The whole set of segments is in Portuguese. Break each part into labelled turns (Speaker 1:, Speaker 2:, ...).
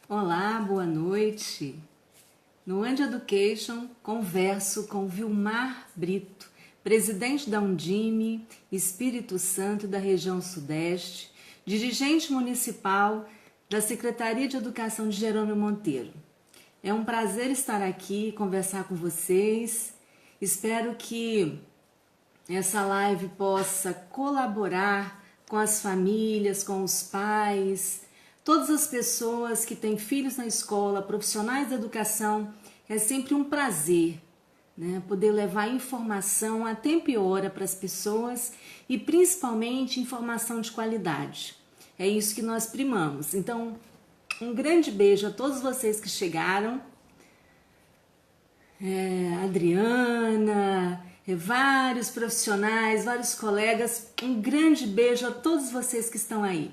Speaker 1: Olá, boa noite. No And Education, converso com Vilmar Brito, presidente da Undime, Espírito Santo da região Sudeste, dirigente municipal da Secretaria de Educação de Jerônimo Monteiro. É um prazer estar aqui e conversar com vocês. Espero que essa live possa colaborar com as famílias, com os pais, todas as pessoas que têm filhos na escola, profissionais da educação. É sempre um prazer, né, poder levar informação a tempo e hora para as pessoas e principalmente informação de qualidade. É isso que nós primamos. Então, um grande beijo a todos vocês que chegaram. Adriana, vários profissionais, vários colegas. Um grande beijo a todos vocês que estão aí.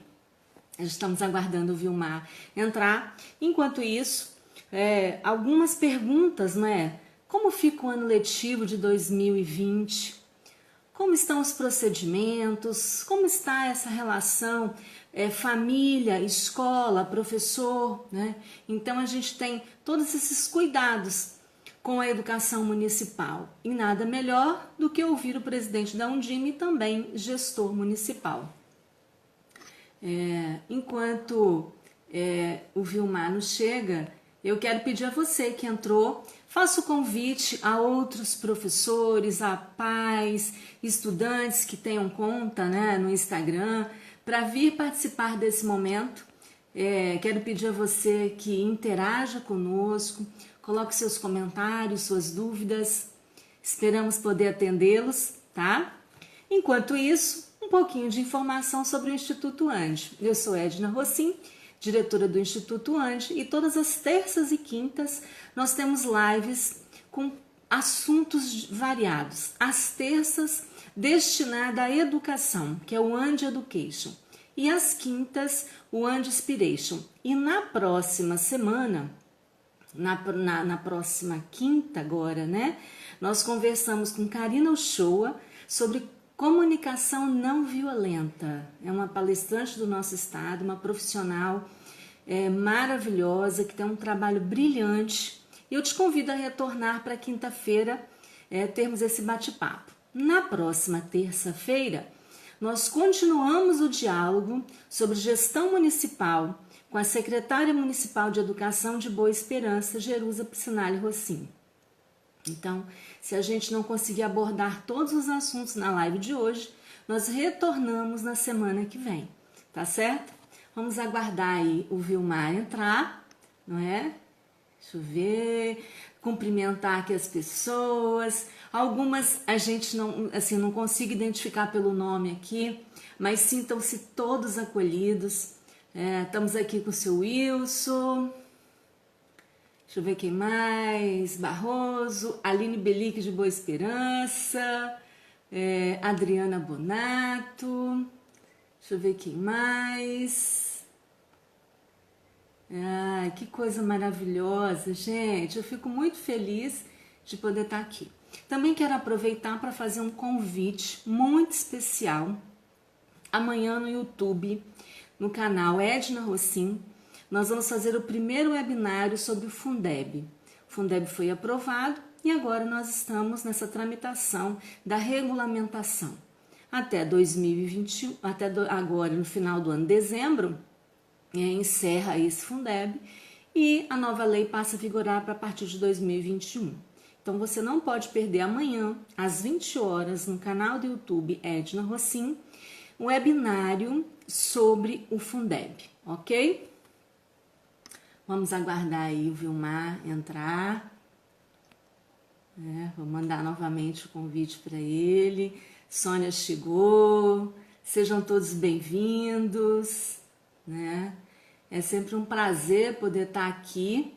Speaker 1: Estamos aguardando o Vilmar entrar. Enquanto isso, algumas perguntas, não é? Como fica o ano letivo de 2020? Como estão os procedimentos? Como está essa relação família, escola, professor, né? Então a gente tem todos esses cuidados com a educação municipal. E nada melhor do que ouvir o presidente da Undime e também gestor municipal. Enquanto o Vilmar nos chega, eu quero pedir a você que entrou, faça o convite a outros professores, a pais, estudantes que tenham conta, né, no Instagram, para vir participar desse momento. Quero pedir a você que interaja conosco, coloque seus comentários, suas dúvidas. Esperamos poder atendê-los, tá? Enquanto isso, um pouquinho de informação sobre o Instituto Ande. Eu sou Edna Rossim, diretora do Instituto Ande, e todas as terças e quintas nós temos lives com assuntos variados. As terças destinadas à educação, que é o Ande Education, e as quintas o Ande Inspiration. E na próxima semana, na próxima quinta agora, né, nós conversamos com Karina Uchoa sobre comunicação não violenta. É uma palestrante do nosso estado, uma profissional maravilhosa, que tem um trabalho brilhante. E eu te convido a retornar para quinta-feira, termos esse bate-papo. Na próxima terça-feira, nós continuamos o diálogo sobre gestão municipal com a secretária municipal de Educação de Boa Esperança, Jerusa Piscinali Rossim. Então, se a gente não conseguir abordar todos os assuntos na live de hoje, nós retornamos na semana que vem, tá certo? Vamos aguardar aí o Vilmar entrar, não é? Deixa eu ver, cumprimentar aqui as pessoas. Algumas a gente não consigo identificar pelo nome aqui, mas sintam-se todos acolhidos. Estamos aqui com o seu Wilson. Deixa eu ver quem mais. Barroso, Aline Belic de Boa Esperança, Adriana Bonato. Deixa eu ver quem mais. Que coisa maravilhosa, gente. Eu fico muito feliz de poder estar aqui. Também quero aproveitar para fazer um convite muito especial. Amanhã no YouTube, no canal Edna Rossim, nós vamos fazer o primeiro webinário sobre o Fundeb. O Fundeb foi aprovado e agora nós estamos nessa tramitação da regulamentação. Até 2021, agora no final do ano, dezembro, encerra esse Fundeb e a nova lei passa a vigorar para a partir de 2021. Então você não pode perder amanhã, às 20 horas, no canal do YouTube Edna Rossim, um webinário sobre o Fundeb, ok? Vamos aguardar aí o Vilmar entrar. Vou mandar novamente o convite para ele. Sônia chegou. Sejam todos bem-vindos, né? É sempre um prazer poder estar aqui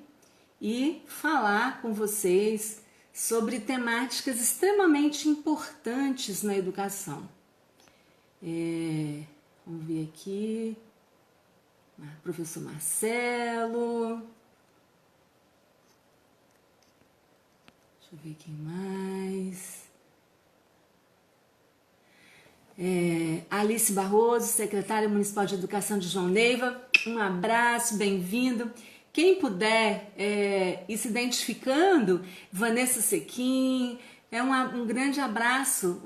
Speaker 1: e falar com vocês sobre temáticas extremamente importantes na educação. Vamos ver aqui. Professor Marcelo. Deixa eu ver quem mais. Alice Barroso, secretária municipal de Educação de João Neiva. Um abraço, bem-vindo. Quem puder ir se identificando, Vanessa Sequim, um grande abraço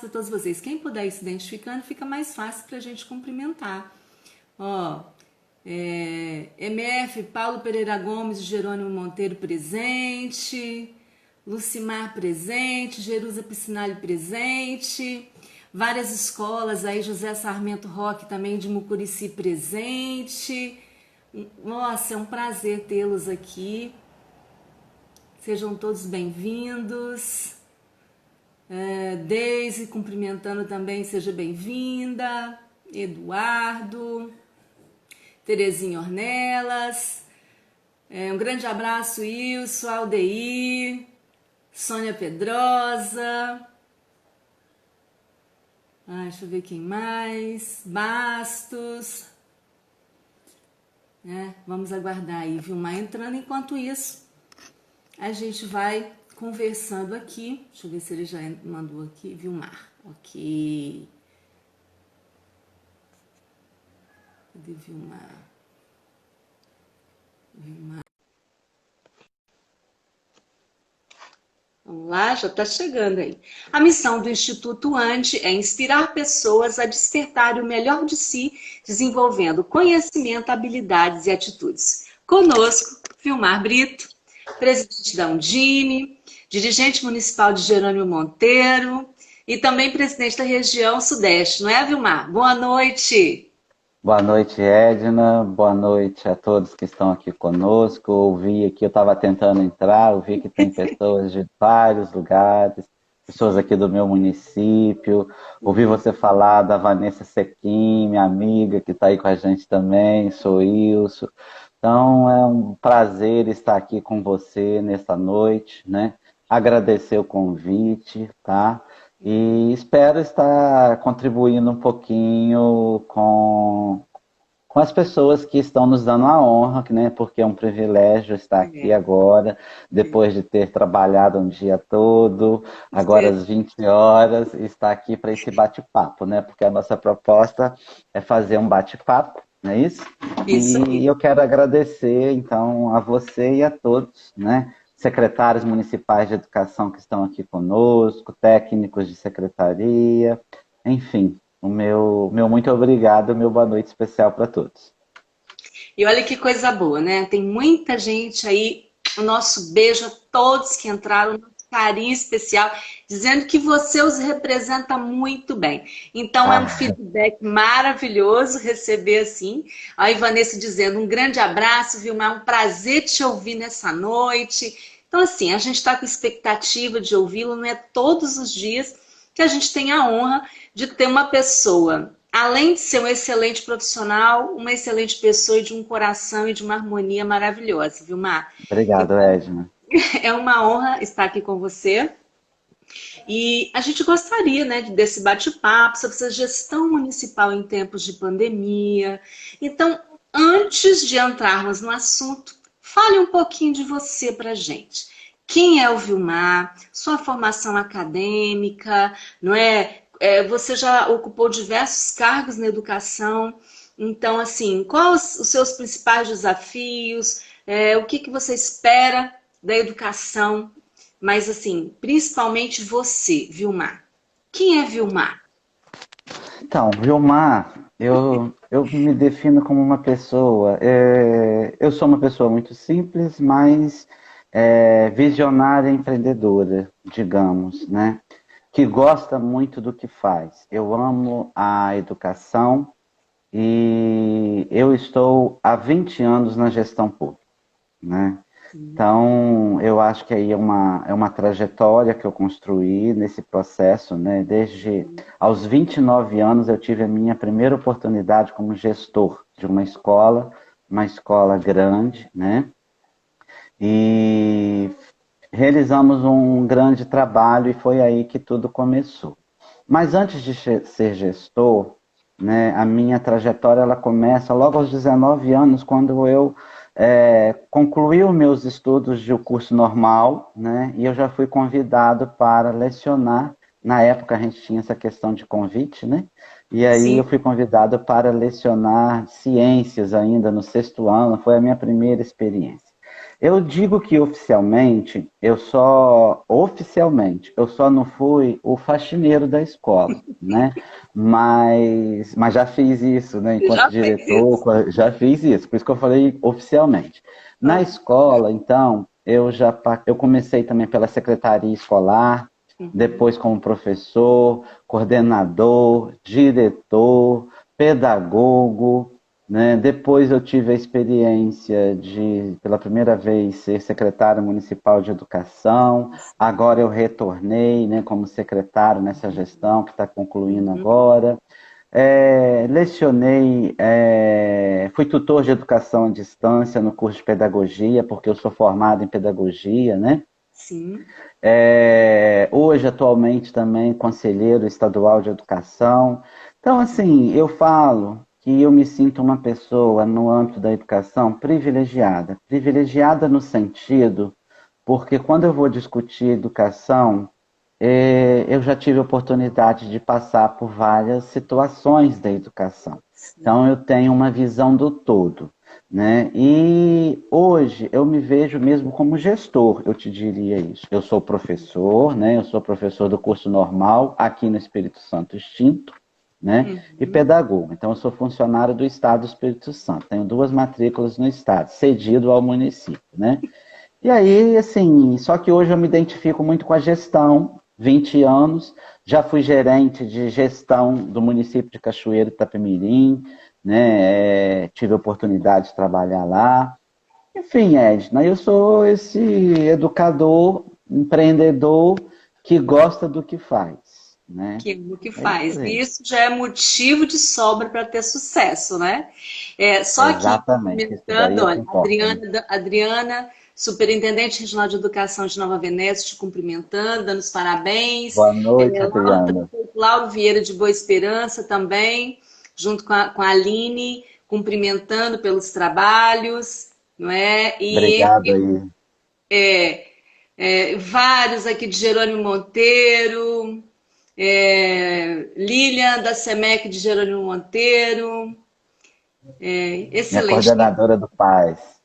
Speaker 1: para todos vocês. Quem puder ir se identificando, fica mais fácil para a gente cumprimentar. Ó, MF, Paulo Pereira Gomes e Jerônimo Monteiro presente, Lucimar presente, Jerusa Piscinali presente, várias escolas aí, José Sarmento Roque também de Mucurici presente. Nossa, é um prazer tê-los aqui. Sejam todos bem-vindos. Deise cumprimentando também, seja bem-vinda. Eduardo, Terezinha Ornelas, um grande abraço, Wilson, Aldeir, Sônia Pedrosa, deixa eu ver quem mais, Bastos, vamos aguardar aí, Vilmar entrando. Enquanto isso, a gente vai conversando aqui. Deixa eu ver se ele já mandou aqui, Vilmar, ok. Cadê Vilmar? Vamos lá, já está chegando aí. A missão do Instituto ANDE é inspirar pessoas a despertar o melhor de si, desenvolvendo conhecimento, habilidades e atitudes. Conosco, Vilmar Brito, presidente da Undime, dirigente municipal de Jerônimo Monteiro e também presidente da região Sudeste, não é, Vilmar? Boa noite!
Speaker 2: Boa noite, Edna. Boa noite a todos que estão aqui conosco. Ouvi aqui, eu estava tentando entrar, ouvi que tem pessoas de vários lugares, pessoas aqui do meu município. Ouvi você falar da Vanessa Sequim, minha amiga, que está aí com a gente também, sou Wilson. Então, é um prazer estar aqui com você nesta noite, né? Agradecer o convite, tá? E espero estar contribuindo um pouquinho com as pessoas que estão nos dando a honra, né? Porque é um privilégio estar aqui agora, depois de ter trabalhado um dia todo, agora às 20 horas, estar aqui para esse bate-papo, né? Porque a nossa proposta é fazer um bate-papo, não é isso? E eu quero agradecer, então, a você e a todos, né? Secretários municipais de educação que estão aqui conosco, técnicos de secretaria, enfim, o meu muito obrigado, meu boa noite especial para todos.
Speaker 1: E olha que coisa boa, né? Tem muita gente aí, o nosso beijo a todos que entraram, nosso carinho especial, dizendo que você os representa muito bem. Então é um feedback maravilhoso receber assim. A Vanessa dizendo um grande abraço, Vilmar, um prazer te ouvir nessa noite. Então, assim, a gente está com expectativa de ouvi-lo, não é todos os dias que a gente tem a honra de ter uma pessoa, além de ser um excelente profissional, uma excelente pessoa e de um coração e de uma harmonia maravilhosa, Vilmar.
Speaker 2: Obrigado, Edna.
Speaker 1: É uma honra estar aqui com você. E a gente gostaria, né, desse bate-papo sobre essa gestão municipal em tempos de pandemia. Então, antes de entrarmos no assunto, fale um pouquinho de você pra gente. Quem é o Vilmar? Sua formação acadêmica, não é? Você já ocupou diversos cargos na educação. Então, assim, quais os seus principais desafios? O que você espera da educação? Mas, assim, principalmente você, Vilmar. Quem é Vilmar?
Speaker 2: Então, Vilmar, eu me defino como uma pessoa... eu sou uma pessoa muito simples, mas visionária e empreendedora, digamos, né? Que gosta muito do que faz. Eu amo a educação e eu estou há 20 anos na gestão pública, né? Então, eu acho que aí é uma trajetória que eu construí nesse processo, né? Desde aos 29 anos eu tive a minha primeira oportunidade como gestor de uma escola grande, né? E realizamos um grande trabalho e foi aí que tudo começou. Mas antes de ser gestor, né, a minha trajetória ela começa logo aos 19 anos, quando eu concluí os meus estudos de curso normal, né, e eu já fui convidado para lecionar. Na época a gente tinha essa questão de convite, né? E aí eu
Speaker 1: Sim.
Speaker 2: fui convidado para lecionar ciências ainda no sexto ano, foi a minha primeira experiência. Eu digo que eu só não fui o faxineiro da escola, né? Mas já fiz isso, né? Enquanto
Speaker 1: Já fez
Speaker 2: diretor,
Speaker 1: isso.
Speaker 2: já fiz isso, por isso que eu falei oficialmente. Na
Speaker 1: Ah,
Speaker 2: escola, então, eu comecei também pela secretaria escolar,
Speaker 1: uhum.
Speaker 2: depois como professor, coordenador, diretor, pedagogo, né? Depois eu tive a experiência de, pela primeira vez, ser secretário municipal de educação. Agora eu retornei, né, como secretário nessa gestão que está concluindo
Speaker 1: Uhum.
Speaker 2: agora. Lecionei, fui tutor de educação à distância no curso de pedagogia, porque eu sou formado em pedagogia, né?
Speaker 1: Sim.
Speaker 2: Hoje, atualmente, também conselheiro estadual de educação. Então, assim, eu falo que eu me sinto uma pessoa no âmbito da educação privilegiada. Privilegiada no sentido, porque quando eu vou discutir educação, eu já tive a oportunidade de passar por várias situações da educação. Então, eu tenho uma visão do todo, né? E hoje eu me vejo mesmo como gestor, eu te diria isso. Eu sou professor, né? Eu sou professor do curso normal aqui no Espírito Santo Extinto, né? E
Speaker 1: Uhum.
Speaker 2: pedagogo. Então, eu sou funcionário do Estado do Espírito Santo. Tenho 2 matrículas no Estado, cedido ao município, né? E aí, assim, só que hoje eu me identifico muito com a gestão, 20 anos, já fui gerente de gestão do município de Cachoeiro de Itapemirim, né? Tive a oportunidade de trabalhar lá. Enfim, Edna, eu sou esse educador, empreendedor que gosta do que faz, né?
Speaker 1: Que o que
Speaker 2: É isso
Speaker 1: faz.
Speaker 2: aí.
Speaker 1: Isso já é motivo de sobra para ter sucesso, né? Só aqui
Speaker 2: Exatamente, isso daí
Speaker 1: cumprimentando,
Speaker 2: é o que
Speaker 1: olha,
Speaker 2: importa, né?
Speaker 1: Adriana, Superintendente Regional de Educação de Nova Venécia, te cumprimentando, dando os parabéns.
Speaker 2: Boa noite,
Speaker 1: Lauro,
Speaker 2: Adriana.
Speaker 1: Lauro Vieira de Boa Esperança também, junto com a Aline, cumprimentando pelos trabalhos, não é?
Speaker 2: Obrigado aí.
Speaker 1: Vários aqui de Jerônimo Monteiro, Lilian da SEMEC de Jerônimo Monteiro,
Speaker 2: Minha
Speaker 1: excelente.
Speaker 2: coordenadora do PAS.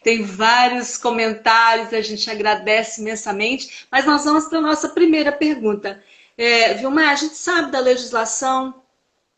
Speaker 1: Tem vários comentários, a gente agradece imensamente, mas nós vamos para a nossa primeira pergunta. Vilmar, a gente sabe da legislação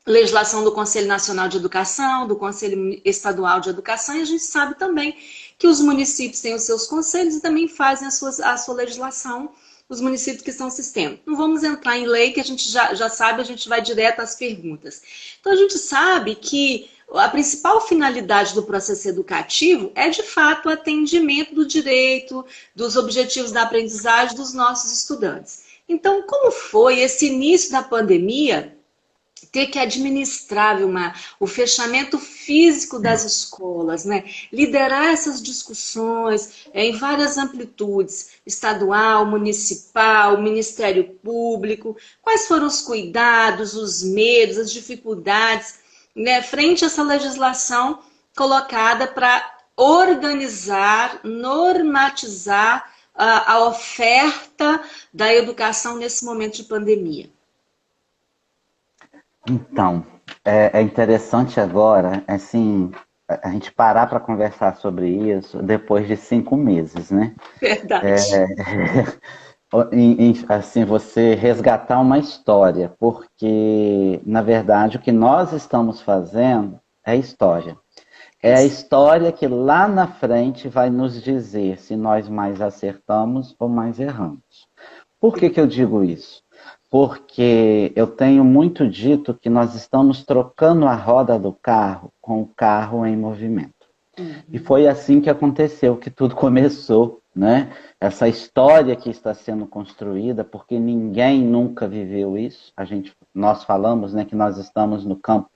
Speaker 1: do Conselho Nacional de Educação, do Conselho Estadual de Educação, e a gente sabe também que os municípios têm os seus conselhos e também fazem a sua legislação, os municípios que são sistema. Não vamos entrar em lei, que a gente já sabe, a gente vai direto às perguntas. Então, a gente sabe que a principal finalidade do processo educativo é, de fato, o atendimento do direito, dos objetivos da aprendizagem dos nossos estudantes. Então, como foi esse início da pandemia, ter que administrar, Vilmar, o fechamento físico das escolas, né? Liderar essas discussões em várias amplitudes, estadual, municipal, Ministério Público, quais foram os cuidados, os medos, as dificuldades, né, frente a essa legislação colocada para organizar, normatizar a oferta da educação nesse momento de pandemia.
Speaker 2: Então, é interessante agora, assim, a gente parar para conversar sobre isso depois de 5 meses, né?
Speaker 1: Verdade.
Speaker 2: Assim, você resgatar uma história, porque, na verdade, o que nós estamos fazendo é história.
Speaker 1: É
Speaker 2: É a
Speaker 1: isso.
Speaker 2: história que lá na frente vai nos dizer se nós mais acertamos ou mais erramos. Por que que eu digo isso? Porque eu tenho muito dito que nós estamos trocando a roda do carro com o carro em movimento. E
Speaker 1: Uhum.
Speaker 2: foi assim que aconteceu, que tudo começou, né? Essa história que está sendo construída, porque ninguém nunca viveu isso. Nós falamos, né, que nós estamos no campo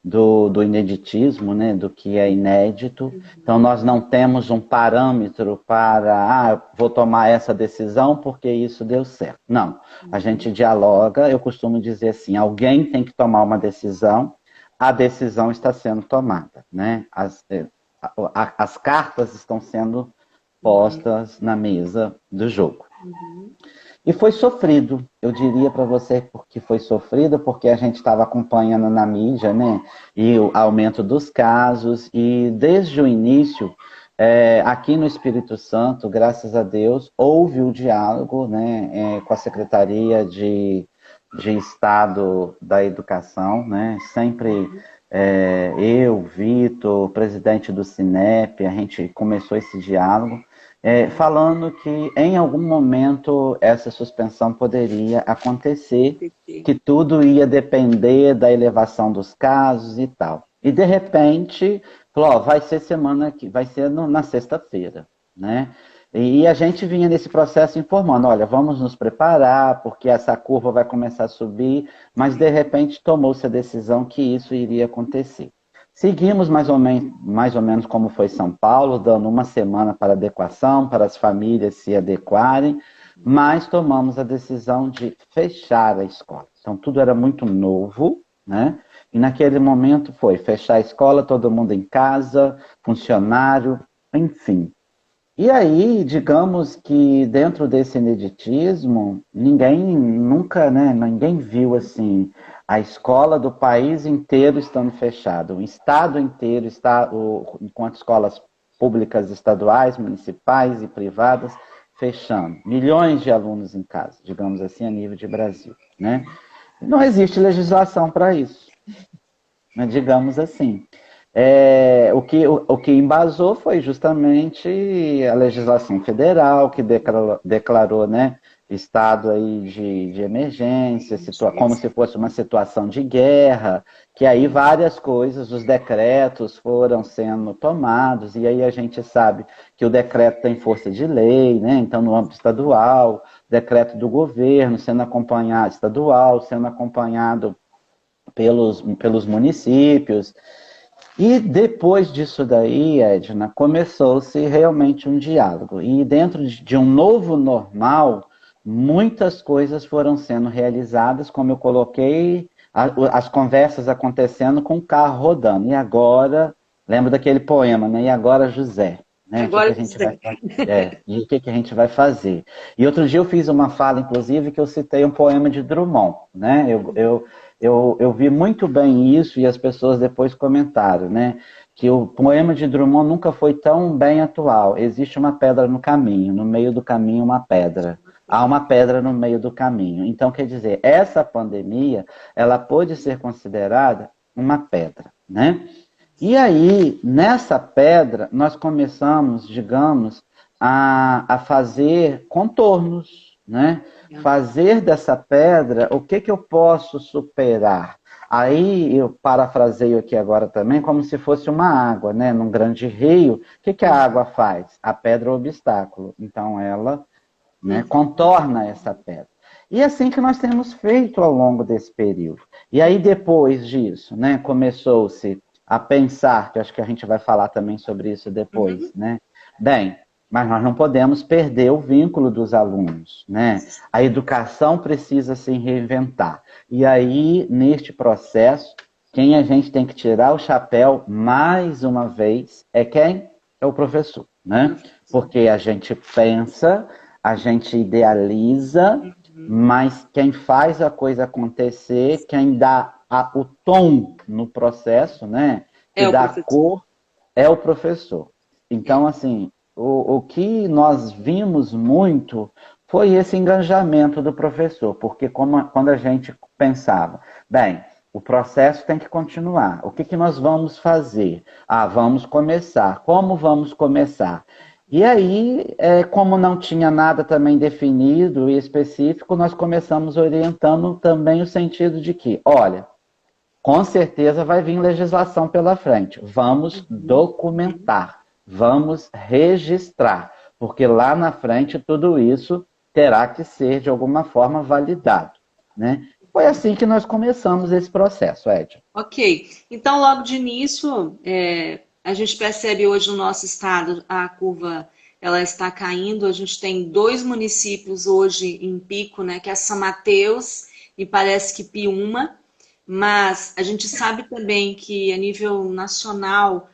Speaker 2: do ineditismo, né, do que é inédito. Então, nós não temos um parâmetro para, vou tomar essa decisão porque isso deu certo. Não, a gente dialoga, eu costumo dizer assim, alguém tem que tomar uma decisão, a decisão está sendo tomada, né? As cartas estão sendo postas na mesa do jogo. E foi sofrido, eu diria para você porque foi sofrido, porque a gente estava acompanhando na mídia, né? E o aumento dos casos, e desde o início, aqui no Espírito Santo, graças a Deus, houve o diálogo, né, com a Secretaria de Estado da Educação, né? Sempre eu, Vitor, presidente do Cinep, a gente começou esse diálogo, falando que em algum momento essa suspensão poderia acontecer, que tudo ia depender da elevação dos casos e tal. E de repente, falou, ó, vai ser semana que vai ser na sexta-feira, né? E a gente vinha nesse processo informando, olha, vamos nos preparar, porque essa curva vai começar a subir, mas de repente tomou-se a decisão que isso iria acontecer. Seguimos mais ou menos como foi São Paulo, dando uma semana para adequação, para as famílias se adequarem, mas tomamos a decisão de fechar a escola. Então tudo era muito novo, né? E naquele momento foi fechar a escola, todo mundo em casa, funcionário, enfim. E aí, digamos que dentro desse ineditismo, ninguém nunca, né, ninguém viu assim a escola do país inteiro estando fechada, o estado inteiro está, enquanto escolas públicas estaduais, municipais e privadas fechando, milhões de alunos em casa, digamos assim, a nível de Brasil, né? Não existe legislação para isso, né, digamos assim. O que embasou foi justamente a legislação federal, que declarou, né, estado aí de emergência, como se fosse uma situação de guerra, que aí várias coisas, os decretos foram sendo tomados, e aí a gente sabe que o decreto tem força de lei, né, então no âmbito estadual, decreto do governo sendo acompanhado, estadual, sendo acompanhado pelos municípios. E depois disso daí, Edna, começou-se realmente um diálogo. E dentro de um novo normal, muitas coisas foram sendo realizadas, como eu coloquei, as conversas acontecendo com o carro rodando. E agora, lembro daquele poema, né? E agora, José? Né?
Speaker 1: Agora,
Speaker 2: E o que a gente vai fazer? E outro dia eu fiz uma fala, inclusive, que eu citei um poema de Drummond, né? Eu vi muito bem isso e as pessoas depois comentaram, né? Que o poema de Drummond nunca foi tão bem atual. Existe uma pedra no caminho, no meio do caminho uma pedra. Há uma pedra no meio do caminho. Então, quer dizer, essa pandemia, ela pode ser considerada uma pedra, né? E aí, nessa pedra, nós começamos, digamos, a fazer contornos, né? Fazer dessa pedra o que eu posso superar. Aí eu parafraseio aqui agora também como se fosse uma água, né? Num grande rio, o que a água faz? A pedra é o obstáculo. Então ela, né, contorna essa pedra. E é assim que nós temos feito ao longo desse período. E aí depois disso, né, começou-se a pensar, que eu acho que a gente vai falar também sobre isso depois, né? Bem, mas nós não podemos perder o vínculo dos alunos, né? A educação precisa se reinventar. E aí, neste processo, quem a gente tem que tirar o chapéu, mais uma vez, é quem? É o professor, né? Porque a gente pensa, a gente idealiza, mas quem faz a coisa acontecer, quem dá o tom no processo, né? Que dá a cor, é o professor. Então, assim, o que nós vimos muito foi esse engajamento do professor, porque quando a gente pensava, bem, o processo tem que continuar, o que nós vamos fazer? Ah, vamos começar. Como vamos começar? E aí, como não tinha nada também definido e específico, nós começamos orientando também o sentido de que, olha, com certeza vai vir legislação pela frente. Vamos documentar, vamos registrar, porque lá na frente tudo isso terá que ser de alguma forma validado, né? Foi assim que nós começamos esse processo, Ed.
Speaker 1: Ok. Então, logo de início, a gente percebe hoje no nosso estado a curva ela está caindo. A gente tem 2 municípios hoje em pico, né? Que é São Mateus e parece que Piúma. Mas a gente sabe também que a nível nacional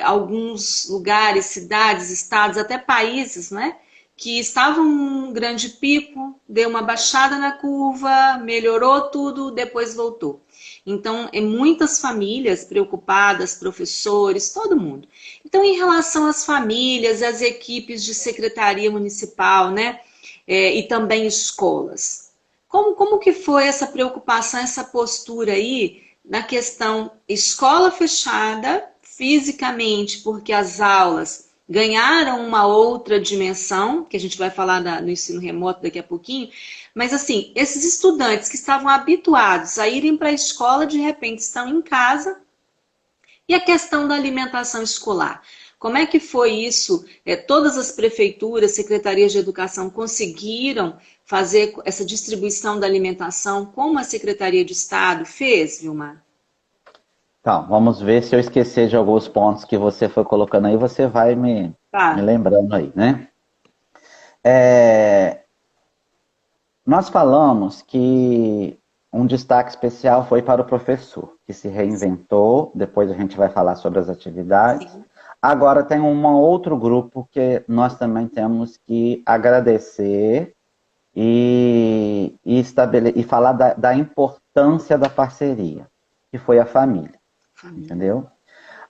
Speaker 1: alguns lugares, cidades, estados, até países, né? Que estavam num grande pico, deu uma baixada na curva, melhorou tudo, depois voltou. Então, muitas famílias preocupadas, professores, todo mundo. Então, em relação às famílias, às equipes de secretaria municipal, né? E também escolas. Como que foi essa preocupação, essa postura aí na questão escola fechada, fisicamente, porque as aulas ganharam uma outra dimensão, que a gente vai falar no ensino remoto daqui a pouquinho, mas assim, esses estudantes que estavam habituados a irem para a escola, de repente estão em casa, e a questão da alimentação escolar. Como é que foi isso? Todas as prefeituras, secretarias de educação conseguiram fazer essa distribuição da alimentação como a Secretaria de Estado fez, Vilmar?
Speaker 2: Então, vamos ver se eu esquecer de alguns pontos que você foi colocando aí, você vai me
Speaker 1: Tá.
Speaker 2: lembrando aí, né? É, nós falamos que um destaque especial foi para o professor, que se reinventou, depois a gente vai falar sobre as atividades.
Speaker 1: Sim.
Speaker 2: Agora tem um outro grupo que nós também temos que agradecer e falar da importância da parceria, que foi a família.
Speaker 1: Família.
Speaker 2: Entendeu?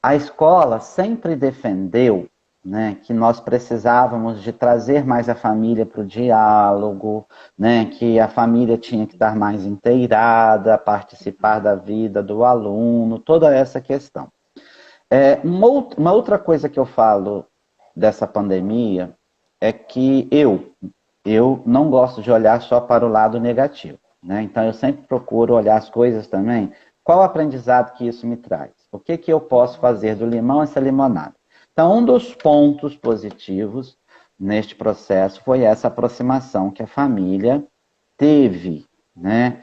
Speaker 2: A escola sempre defendeu, né, que nós precisávamos de trazer mais a família para o diálogo, né, que a família tinha que estar mais inteirada, participar da vida do aluno, toda essa questão. Uma outra coisa que eu falo dessa pandemia é que eu não gosto de olhar só para o lado negativo, né? Então eu sempre procuro olhar as coisas também. Qual o aprendizado que isso me traz? O que eu posso fazer do limão essa limonada? Então, um dos pontos positivos neste processo foi essa aproximação que a família teve, né?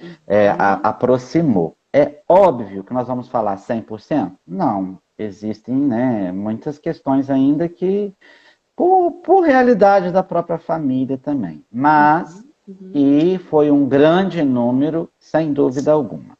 Speaker 2: Aproximou. É óbvio que nós vamos falar 100%? Não. Existem, né, muitas questões ainda que, por realidade da própria família também. Mas, e foi um grande número, sem dúvida alguma.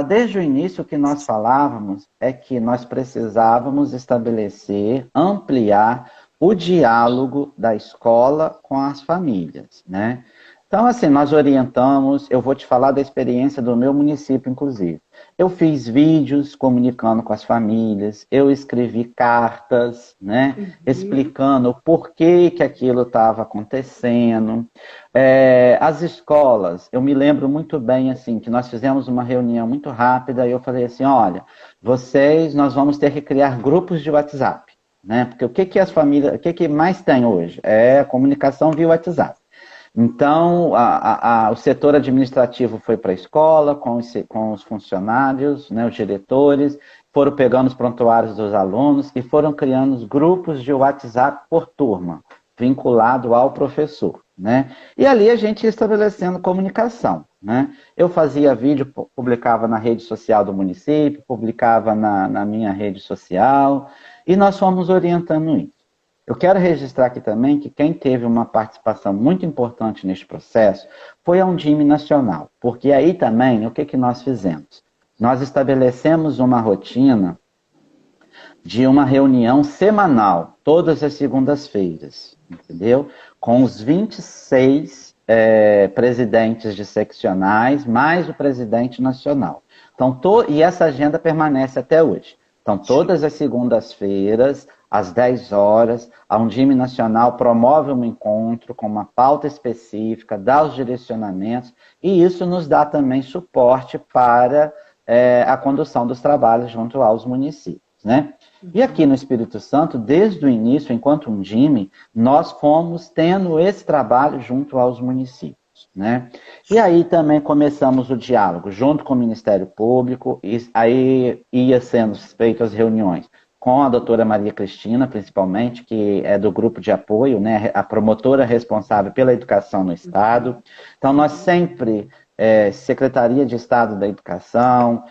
Speaker 2: Desde o início o que nós falávamos é que nós precisávamos estabelecer, ampliar o diálogo da escola com as famílias, né? Então, assim, nós orientamos, eu vou te falar da experiência do meu município, inclusive. Eu fiz vídeos comunicando com as famílias, eu escrevi cartas, né, explicando o porquê que aquilo estava acontecendo. As escolas, eu me lembro muito bem, assim, que nós fizemos uma reunião muito rápida e eu falei assim, olha, nós vamos ter que criar grupos de WhatsApp, né, porque o que mais tem hoje? É a comunicação via WhatsApp. Então, o setor administrativo foi para a escola, com os funcionários, né, os diretores, foram pegando os prontuários dos alunos e foram criando os grupos de WhatsApp por turma, vinculado ao professor, né? E ali a gente ia estabelecendo comunicação, né? Eu fazia vídeo, publicava na rede social do município, publicava na minha rede social, e nós fomos orientando isso. Eu quero registrar aqui também que quem teve uma participação muito importante neste processo foi a Undime Nacional, porque aí também, o que nós fizemos? Nós estabelecemos uma rotina de uma reunião semanal, todas as segundas-feiras, entendeu? Com os 26 presidentes de seccionais, mais o presidente nacional. Então, e essa agenda permanece até hoje. Então, todas as segundas-feiras, às 10 horas, a Undime Nacional promove um encontro com uma pauta específica, dá os direcionamentos, e isso nos dá também suporte para a condução dos trabalhos junto aos municípios, né? E aqui no Espírito Santo, desde o início, enquanto Undime, nós fomos tendo esse trabalho junto aos municípios, né? E aí também começamos o diálogo junto com o Ministério Público, e aí ia sendo feitas as reuniões com a doutora Maria Cristina, principalmente, que é do grupo de apoio, né, a promotora responsável pela educação no Estado. Então, nós sempre, Secretaria de Estado da Educação,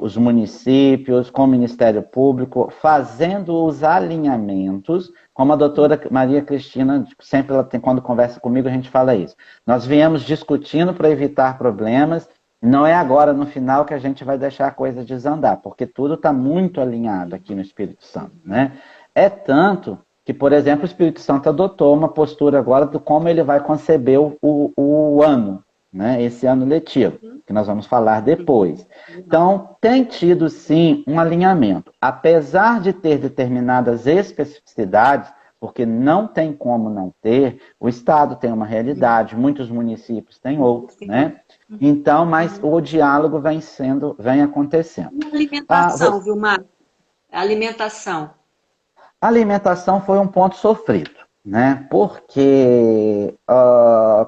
Speaker 2: os municípios, com o Ministério Público, fazendo os alinhamentos, como a doutora Maria Cristina, sempre quando conversa comigo, a gente fala isso. Nós viemos discutindo para evitar problemas, não é agora no final que a gente vai deixar a coisa desandar, porque tudo está muito alinhado aqui no Espírito Santo, né? É tanto que, por exemplo, o Espírito Santo adotou uma postura agora de como ele vai conceber o ano, né? Esse ano letivo, que nós vamos falar depois. Então, tem tido sim um alinhamento. Apesar de ter determinadas especificidades, porque não tem como não ter, o Estado tem uma realidade, muitos municípios têm outra, né? Então, mas o diálogo vem acontecendo.
Speaker 1: E a alimentação, viu, Marco? A alimentação.
Speaker 2: A alimentação foi um ponto sofrido, né? Porque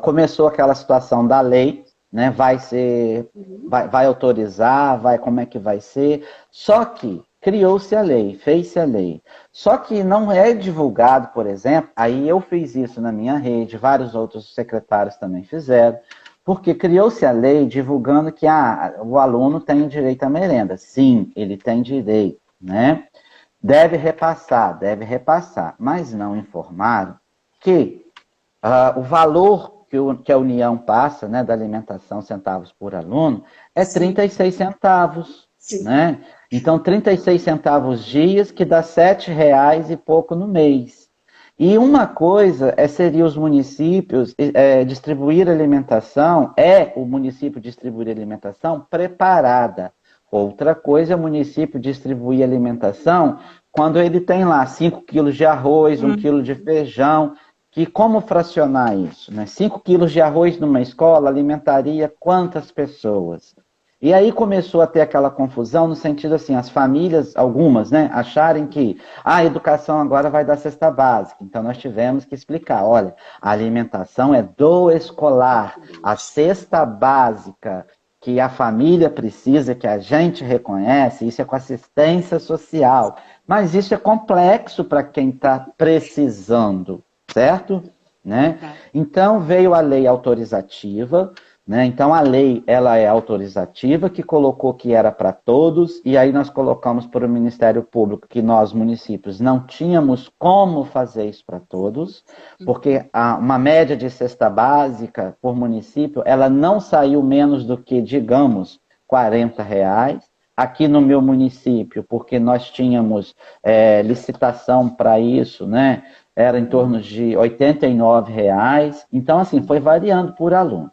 Speaker 2: começou aquela situação da lei, né? Vai autorizar, como é que vai ser? Só que criou-se a lei, fez-se a lei. Só que não é divulgado, por exemplo, aí eu fiz isso na minha rede, vários outros secretários também fizeram, porque criou-se a lei divulgando que o aluno tem direito à merenda. Sim, ele tem direito, né? Deve repassar, mas não informaram que o valor que a União passa, né, da alimentação, centavos por aluno, é 36 centavos, né? Então, 36 centavos dias, que dá R$ 7 e pouco no mês. E uma coisa seria os municípios distribuir alimentação, o município distribuir alimentação preparada. Outra coisa é o município distribuir alimentação quando ele tem lá 5 quilos de arroz, 1 quilo de feijão, que como fracionar isso? Né? 5 quilos de arroz numa escola alimentaria quantas pessoas? E aí começou a ter aquela confusão no sentido assim, as famílias, algumas, né, acharem que a educação agora vai dar cesta básica. Então nós tivemos que explicar, olha, a alimentação é do escolar, a cesta básica que a família precisa, que a gente reconhece, isso é com assistência social. Mas isso é complexo para quem está precisando, certo? Né? Então veio a lei autorizativa, né? Então a lei ela é autorizativa, que colocou que era para todos, e aí nós colocamos para o Ministério Público que nós, municípios, não tínhamos como fazer isso para todos, porque uma média de cesta básica por município, ela não saiu menos do que, digamos, R$ 40. Aqui no meu município, porque nós tínhamos licitação para isso, né? Era em torno de R$ 89. Então, assim, foi variando por aluno.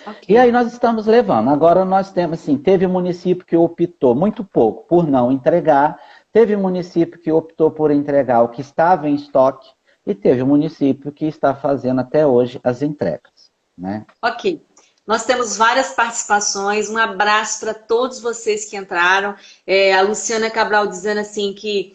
Speaker 2: Okay. E aí nós estamos levando. Agora nós temos, assim, teve município que optou muito pouco por não entregar, teve município que optou por entregar o que estava em estoque e teve município que está fazendo até hoje as entregas, né?
Speaker 1: Ok. Nós temos várias participações, um abraço para todos vocês que entraram. A Luciana Cabral dizendo assim que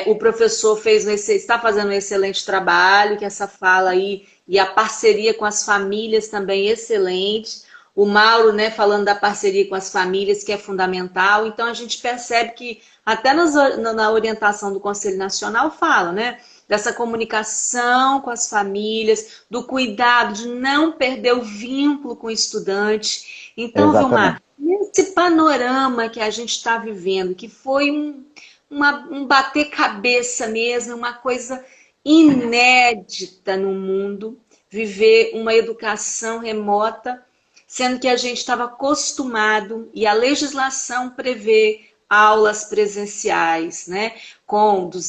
Speaker 1: o professor está fazendo um excelente trabalho, que essa fala aí e a parceria com as famílias também excelente. O Mauro, né, falando da parceria com as famílias, que é fundamental. Então a gente percebe que até na orientação do Conselho Nacional fala, né? Dessa comunicação com as famílias, do cuidado de não perder o vínculo com o estudante. Então, Vilmar, nesse panorama que a gente está vivendo, que foi um bater cabeça mesmo, uma coisa inédita no mundo, viver uma educação remota, sendo que a gente estava acostumado, e a legislação prevê aulas presenciais, né?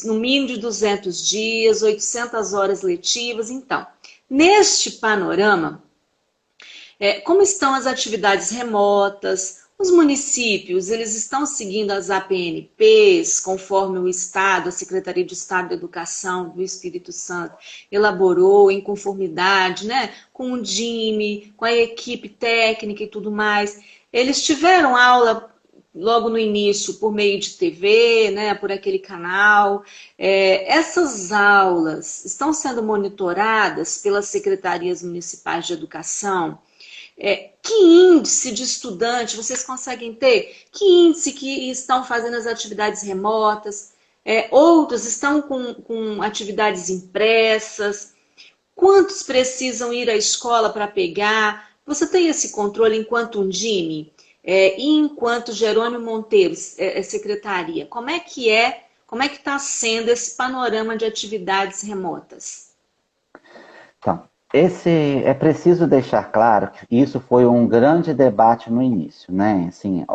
Speaker 1: No mínimo de 200 dias, 800 horas letivas. Então, neste panorama, como estão as atividades remotas? Os municípios, eles estão seguindo as APNPs, conforme o Estado, a Secretaria de Estado de Educação do Espírito Santo elaborou, em conformidade, né? Com o DIME, com a equipe técnica e tudo mais. Eles tiveram aula logo no início por meio de TV, né, por aquele canal. Essas aulas estão sendo monitoradas pelas secretarias municipais de educação? Que índice de estudante vocês conseguem ter? Que índice que estão fazendo as atividades remotas? Outros estão com atividades impressas? Quantos precisam ir à escola para pegar? Você tem esse controle enquanto um DIME? E enquanto Jerônimo Monteiro, secretaria, como é que está sendo esse panorama de atividades remotas?
Speaker 2: Então, É preciso deixar claro que isso foi um grande debate no início, né? Assim,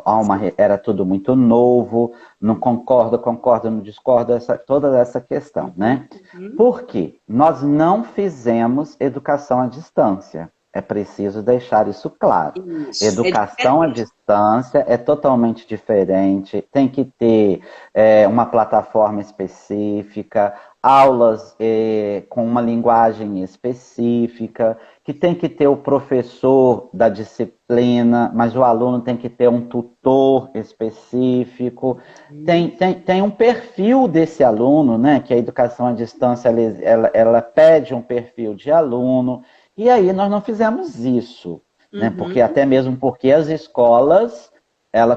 Speaker 2: era tudo muito novo, não concordo, concordo, não discordo, toda essa questão, né?
Speaker 1: Uhum.
Speaker 2: Por quê? Nós não fizemos educação à distância. É preciso deixar isso claro.
Speaker 1: Isso. É
Speaker 2: Educação à
Speaker 1: diferente.
Speaker 2: distância é totalmente diferente, tem que ter uma plataforma específica, aulas com uma linguagem específica, que tem que ter o professor da disciplina, mas o aluno tem que ter um tutor específico. Tem um perfil desse aluno, né? Que a educação à distância ela pede um perfil de aluno, e aí nós não fizemos isso, né? Porque
Speaker 1: Uhum.
Speaker 2: até mesmo porque as escolas,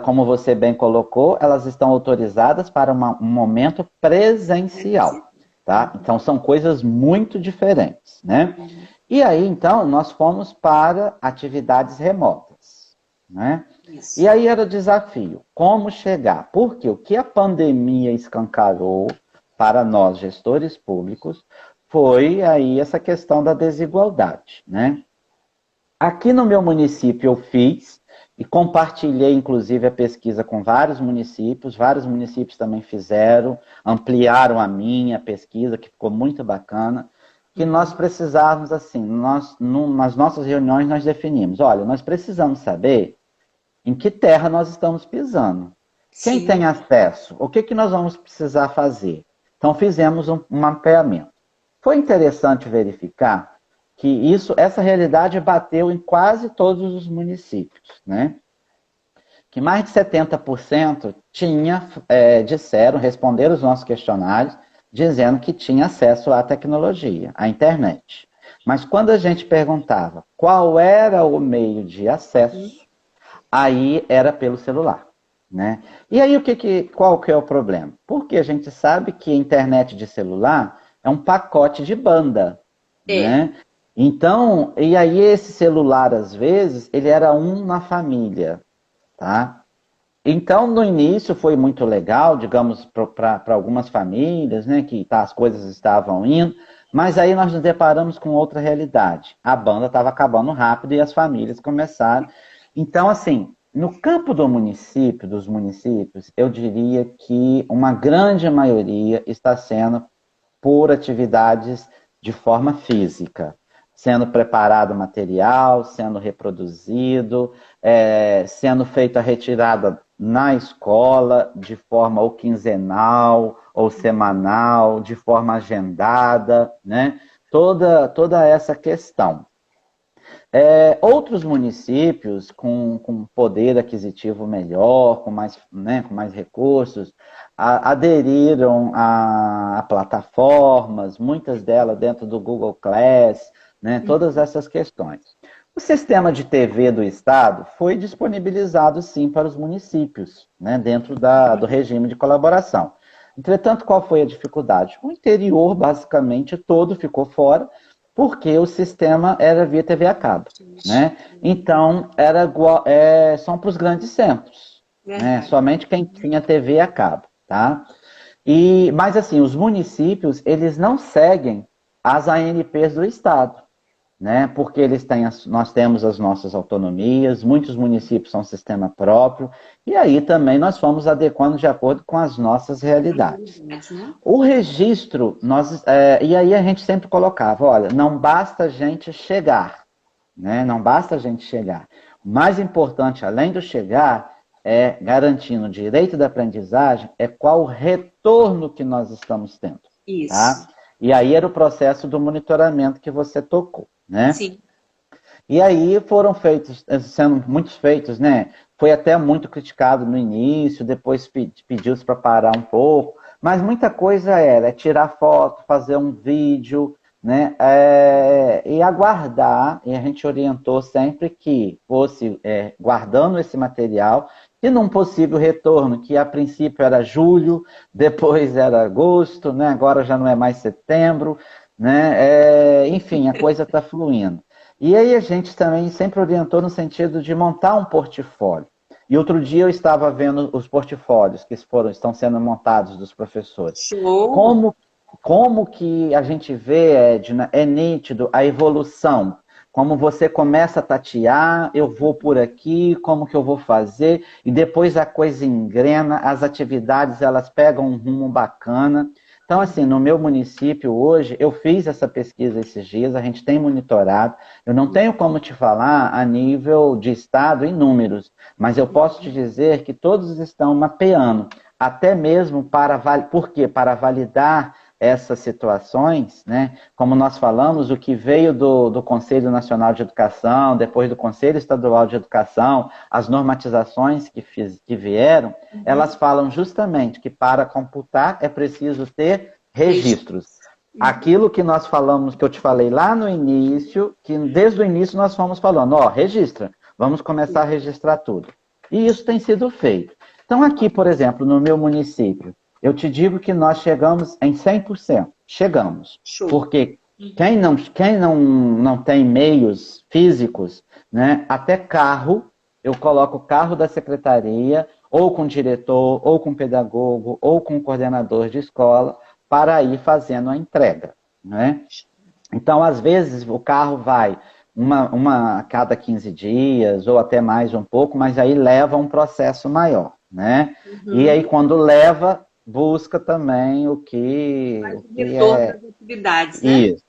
Speaker 2: como você bem colocou, elas estão autorizadas para um momento presencial. Tá? Então são coisas muito diferentes, né?
Speaker 1: Uhum.
Speaker 2: E aí, então, nós fomos para atividades remotas, né? E
Speaker 1: Isso.
Speaker 2: aí era o desafio, como chegar? Porque o que a pandemia escancarou para nós, gestores públicos, foi aí essa questão da desigualdade, né? Aqui no meu município eu fiz e compartilhei, inclusive, a pesquisa com vários municípios também fizeram, ampliaram a minha pesquisa, que ficou muito bacana, que nós
Speaker 1: Uhum.
Speaker 2: precisávamos, assim, nas nossas reuniões nós definimos, olha, nós precisamos saber em que terra nós estamos pisando. Quem tem
Speaker 1: Sim.
Speaker 2: acesso? O que nós vamos precisar fazer? Então fizemos um mapeamento. Foi interessante verificar que essa realidade bateu em quase todos os municípios, né? Que mais de 70% responderam os nossos questionários, dizendo que tinha acesso à tecnologia, à internet. Mas quando a gente perguntava qual era o meio de
Speaker 1: Uhum.
Speaker 2: acesso, aí era pelo celular, né? E aí qual que é o problema? Porque a gente sabe que a internet de celular é um pacote de banda,
Speaker 1: É.
Speaker 2: né? Então, e aí esse celular às vezes ele era um na família, tá? Então, no início foi muito legal, digamos, para algumas famílias, né, que as coisas estavam indo, mas aí nós nos deparamos com outra realidade. A banda estava acabando rápido e as famílias começaram. Então, assim, no campo dos municípios, eu diria que uma grande maioria está sendo por atividades de forma física, sendo preparado material, sendo reproduzido, sendo feita a retirada na escola, de forma ou quinzenal, ou semanal, de forma agendada, né? Toda essa questão. Outros municípios com poder aquisitivo melhor, com mais recursos, aderiram a plataformas, muitas delas dentro do Google Class, né, todas essas questões. O sistema de TV do Estado foi disponibilizado, sim, para os municípios, né, dentro do regime de colaboração. Entretanto, qual foi a dificuldade? O interior, basicamente, todo ficou fora, porque o sistema era via TV a cabo, né? Então, são para os grandes centros, né?
Speaker 1: Verdade.
Speaker 2: Somente quem tinha TV a cabo, tá? Mas assim, os municípios, eles não seguem as ANPs do Estado, né? Porque nós temos as nossas autonomias, muitos municípios são sistema próprio, e aí também nós fomos adequando de acordo com as nossas realidades.
Speaker 1: Verdade, né?
Speaker 2: O registro, e aí a gente sempre colocava, olha, não basta a gente chegar, né? Não basta a gente chegar. O mais importante, além do chegar, é garantindo o direito da aprendizagem, é qual o retorno que nós estamos tendo,
Speaker 1: Isso.
Speaker 2: tá? E aí era o processo do monitoramento que você tocou, né?
Speaker 1: Sim.
Speaker 2: E aí foram sendo muitos feitos, né? Foi até muito criticado no início, depois pediu-se para parar um pouco, mas muita coisa era tirar foto, fazer um vídeo, né? E aguardar, e a gente orientou sempre que fosse guardando esse material, e num possível retorno, que a princípio era julho, depois era agosto, né? Agora já não é mais setembro, né? Enfim, a coisa está fluindo. E aí a gente também sempre orientou no sentido de montar um portfólio. E outro dia eu estava vendo os portfólios que estão sendo montados dos professores.
Speaker 1: Show.
Speaker 2: Como, como que a gente vê, Edna, é nítido a evolução. Como você começa a tatear, eu vou por aqui, como que eu vou fazer, e depois a coisa engrena, as atividades elas pegam um rumo bacana. Então, assim, no meu município hoje, eu fiz essa pesquisa esses dias, a gente tem monitorado, eu não tenho como te falar a nível de estado em números, mas eu posso te dizer que todos estão mapeando, até mesmo para, por quê? Para validar essas situações, né? Como nós falamos, o que veio do Conselho Nacional de Educação, depois do Conselho Estadual de Educação, as normatizações que vieram, elas falam justamente que para computar é preciso ter registros. Aquilo que nós falamos, que eu te falei lá no início, que desde o início nós fomos falando, ó, registra, vamos começar a registrar tudo. E isso tem sido feito. Então aqui, por exemplo, no meu município, eu te digo que nós chegamos em 100%. Chegamos. Show. Porque quem não tem meios físicos, né, até carro, eu coloco o carro da secretaria, ou com o diretor, ou com o pedagogo, ou com o coordenador de escola, para ir fazendo a entrega. Né? Então, às vezes, o carro vai uma a cada 15 dias, ou até mais um pouco, mas aí leva um processo maior. Né? E aí, quando leva, busca também o que
Speaker 1: é... das atividades, né?
Speaker 2: Isso.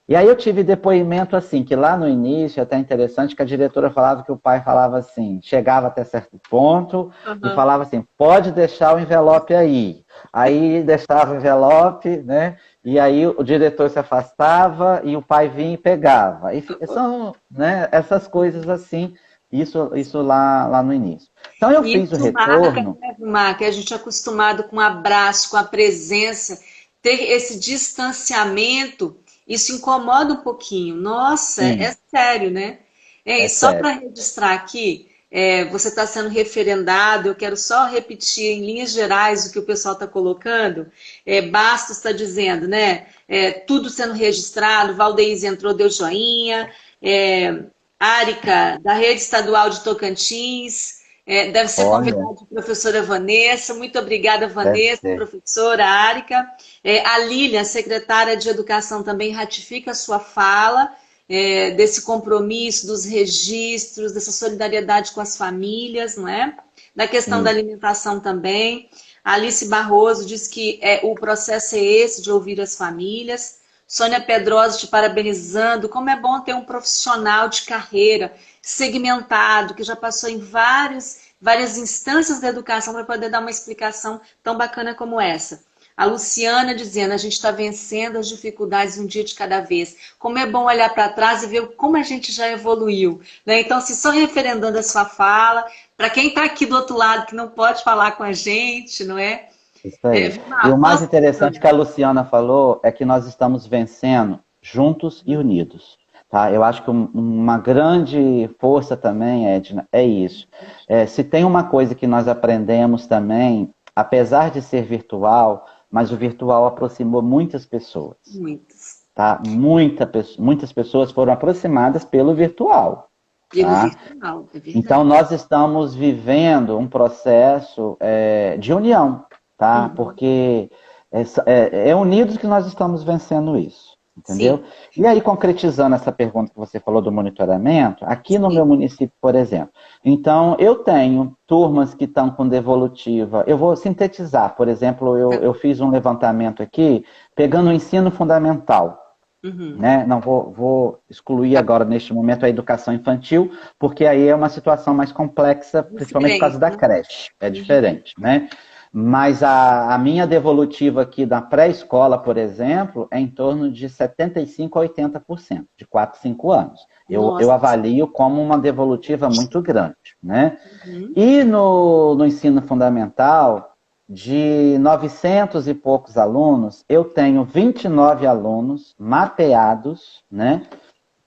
Speaker 2: E aí eu tive depoimento assim, que lá no início, até interessante, que a diretora falava que o pai falava assim, chegava até certo ponto e falava assim, pode deixar o envelope aí. Aí deixava o envelope, né? E aí o diretor se afastava e o pai vinha e pegava. E são, né, essas coisas assim, isso lá no início. Então eu fiz o retorno.
Speaker 1: Marca, né, a gente é acostumado com um abraço, com a presença, ter esse distanciamento, isso incomoda um pouquinho. Nossa, é sério, né? E só para registrar aqui, você está sendo referendado, eu quero só repetir em linhas gerais o que o pessoal está colocando. Bastos está dizendo, né? Tudo sendo registrado, Valdeís entrou, deu joinha. Árica, da Rede Estadual de Tocantins, deve ser convidada a professora Vanessa. Muito obrigada, Vanessa, professora Árica. A Lília, secretária de Educação, também ratifica a sua fala, desse compromisso, dos registros, dessa solidariedade com as famílias, não é? Da questão da alimentação também. A Alice Barroso diz que o processo é esse, de ouvir as famílias. Sônia Pedrosa te parabenizando, como é bom ter um profissional de carreira segmentado, que já passou em várias instâncias da educação para poder dar uma explicação tão bacana como essa. A Luciana dizendo, a gente está vencendo as dificuldades um dia de cada vez. Como é bom olhar para trás e ver como a gente já evoluiu. Né? Então, se só referendando a sua fala, para quem está aqui do outro lado, que não pode falar com a gente, não é?
Speaker 2: Isso aí. E o mais interessante que a Luciana falou é que nós estamos vencendo juntos e unidos. Tá? Eu acho que uma grande força também, Edna, é isso. Se tem uma coisa que nós aprendemos também, apesar de ser virtual, mas o virtual aproximou muitas pessoas.
Speaker 1: Muitas.
Speaker 2: Tá? Muitas pessoas foram aproximadas pelo virtual.
Speaker 1: Pelo virtual, é verdade.
Speaker 2: Então, nós estamos vivendo um processo de união. Tá? Porque é unidos que nós estamos vencendo isso, entendeu? Sim. E aí, concretizando essa pergunta que você falou do monitoramento, aqui no meu município, por exemplo, então eu tenho turmas que estão com devolutiva, eu vou sintetizar, por exemplo, eu fiz um levantamento aqui, pegando o ensino fundamental, né? Não vou excluir agora, neste momento, a educação infantil, porque aí é uma situação mais complexa, principalmente por causa da creche, é diferente, né? Mas a minha devolutiva aqui da pré-escola, por exemplo, é em torno de 75% a 80%, de 4 a 5 anos. Eu avalio como uma devolutiva muito grande. Né? E no ensino fundamental, de 900 e poucos alunos, eu tenho 29 alunos mapeados, né,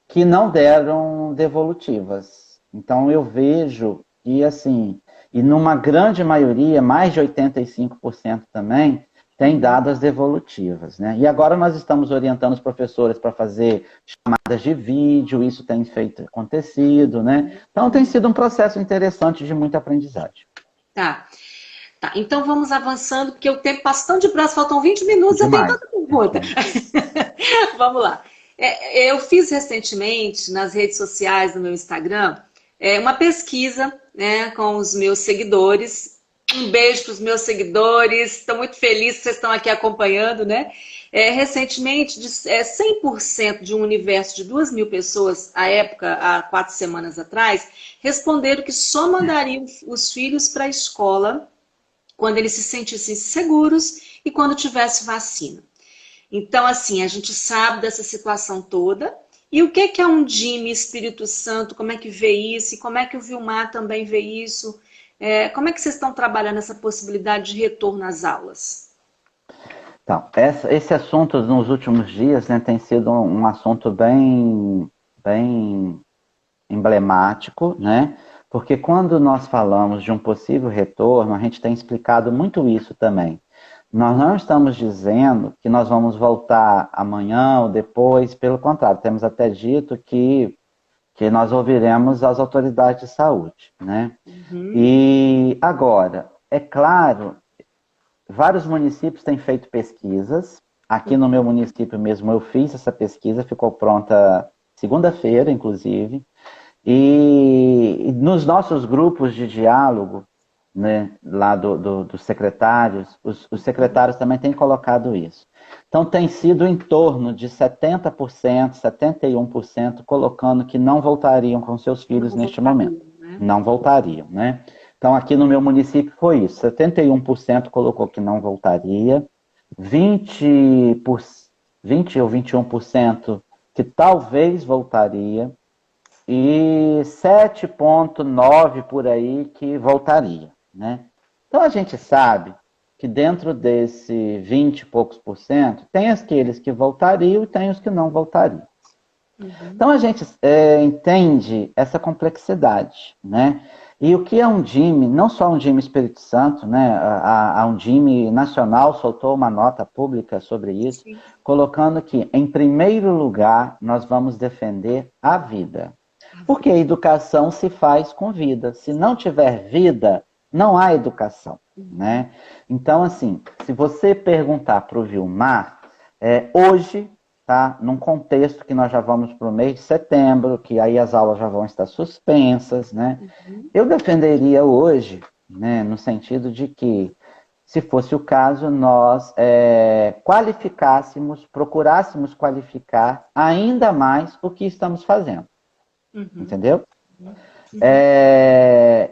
Speaker 2: que não deram devolutivas. Então, eu vejo que, assim... E numa grande maioria, mais de 85% também, tem dado as devolutivas. Né? E agora nós estamos orientando os professores para fazer chamadas de vídeo, isso tem acontecido. Né? Então tem sido um processo interessante de muita aprendizagem.
Speaker 1: Tá, então vamos avançando, porque o tempo passa tão depressa, faltam 20 minutos, eu tenho pergunta. Vamos lá. Eu fiz recentemente nas redes sociais, no meu Instagram, uma pesquisa, né, com os meus seguidores. Um beijo para os meus seguidores. Estou muito feliz que vocês estão aqui acompanhando, né? Recentemente, 100% de um universo de 2.000 pessoas, à época, há 4 semanas atrás, responderam que só mandariam os filhos para a escola quando eles se sentissem seguros e quando tivesse vacina. Então, assim, a gente sabe dessa situação toda. E o que é um DIME Espírito Santo? Como é que vê isso? E como é que o Vilmar também vê isso? Como é que vocês estão trabalhando essa possibilidade de retorno às aulas?
Speaker 2: Então, esse assunto nos últimos dias, né, tem sido um assunto bem emblemático, né? Porque quando nós falamos de um possível retorno, a gente tem explicado muito isso também. Nós não estamos dizendo que nós vamos voltar amanhã ou depois, pelo contrário, temos até dito que nós ouviremos as autoridades de saúde, né? Uhum. E agora, é claro, vários municípios têm feito pesquisas. Aqui no meu município mesmo eu fiz essa pesquisa, ficou pronta segunda-feira, inclusive. E nos nossos grupos de diálogo, né, lá dos secretários, os secretários também têm colocado isso. Então tem sido em torno de 70%, 71% colocando que não voltariam com seus filhos neste momento. Né? Não voltariam, né? Então aqui no meu município foi isso, 71% colocou que não voltaria, 20 ou 21% que talvez voltaria, e 7,9% por aí que voltaria, né? Então a gente sabe que dentro desse 20 e poucos por cento, tem aqueles que voltariam e tem os que não voltariam. Uhum. Então a gente entende essa complexidade, né? E o que é um DIME, não só um DIME Espírito Santo, né? A Undime Nacional soltou uma nota pública sobre isso, sim, colocando que, em primeiro lugar, nós vamos defender a vida. Porque a educação se faz com vida. Se não tiver vida, não há educação, né? Então, assim, se você perguntar para o Vilmar, hoje, tá, num contexto que nós já vamos para o mês de setembro, que aí as aulas já vão estar suspensas, né? Eu defenderia hoje, né, no sentido de que, se fosse o caso, nós procurássemos qualificar ainda mais o que estamos fazendo. Entendeu?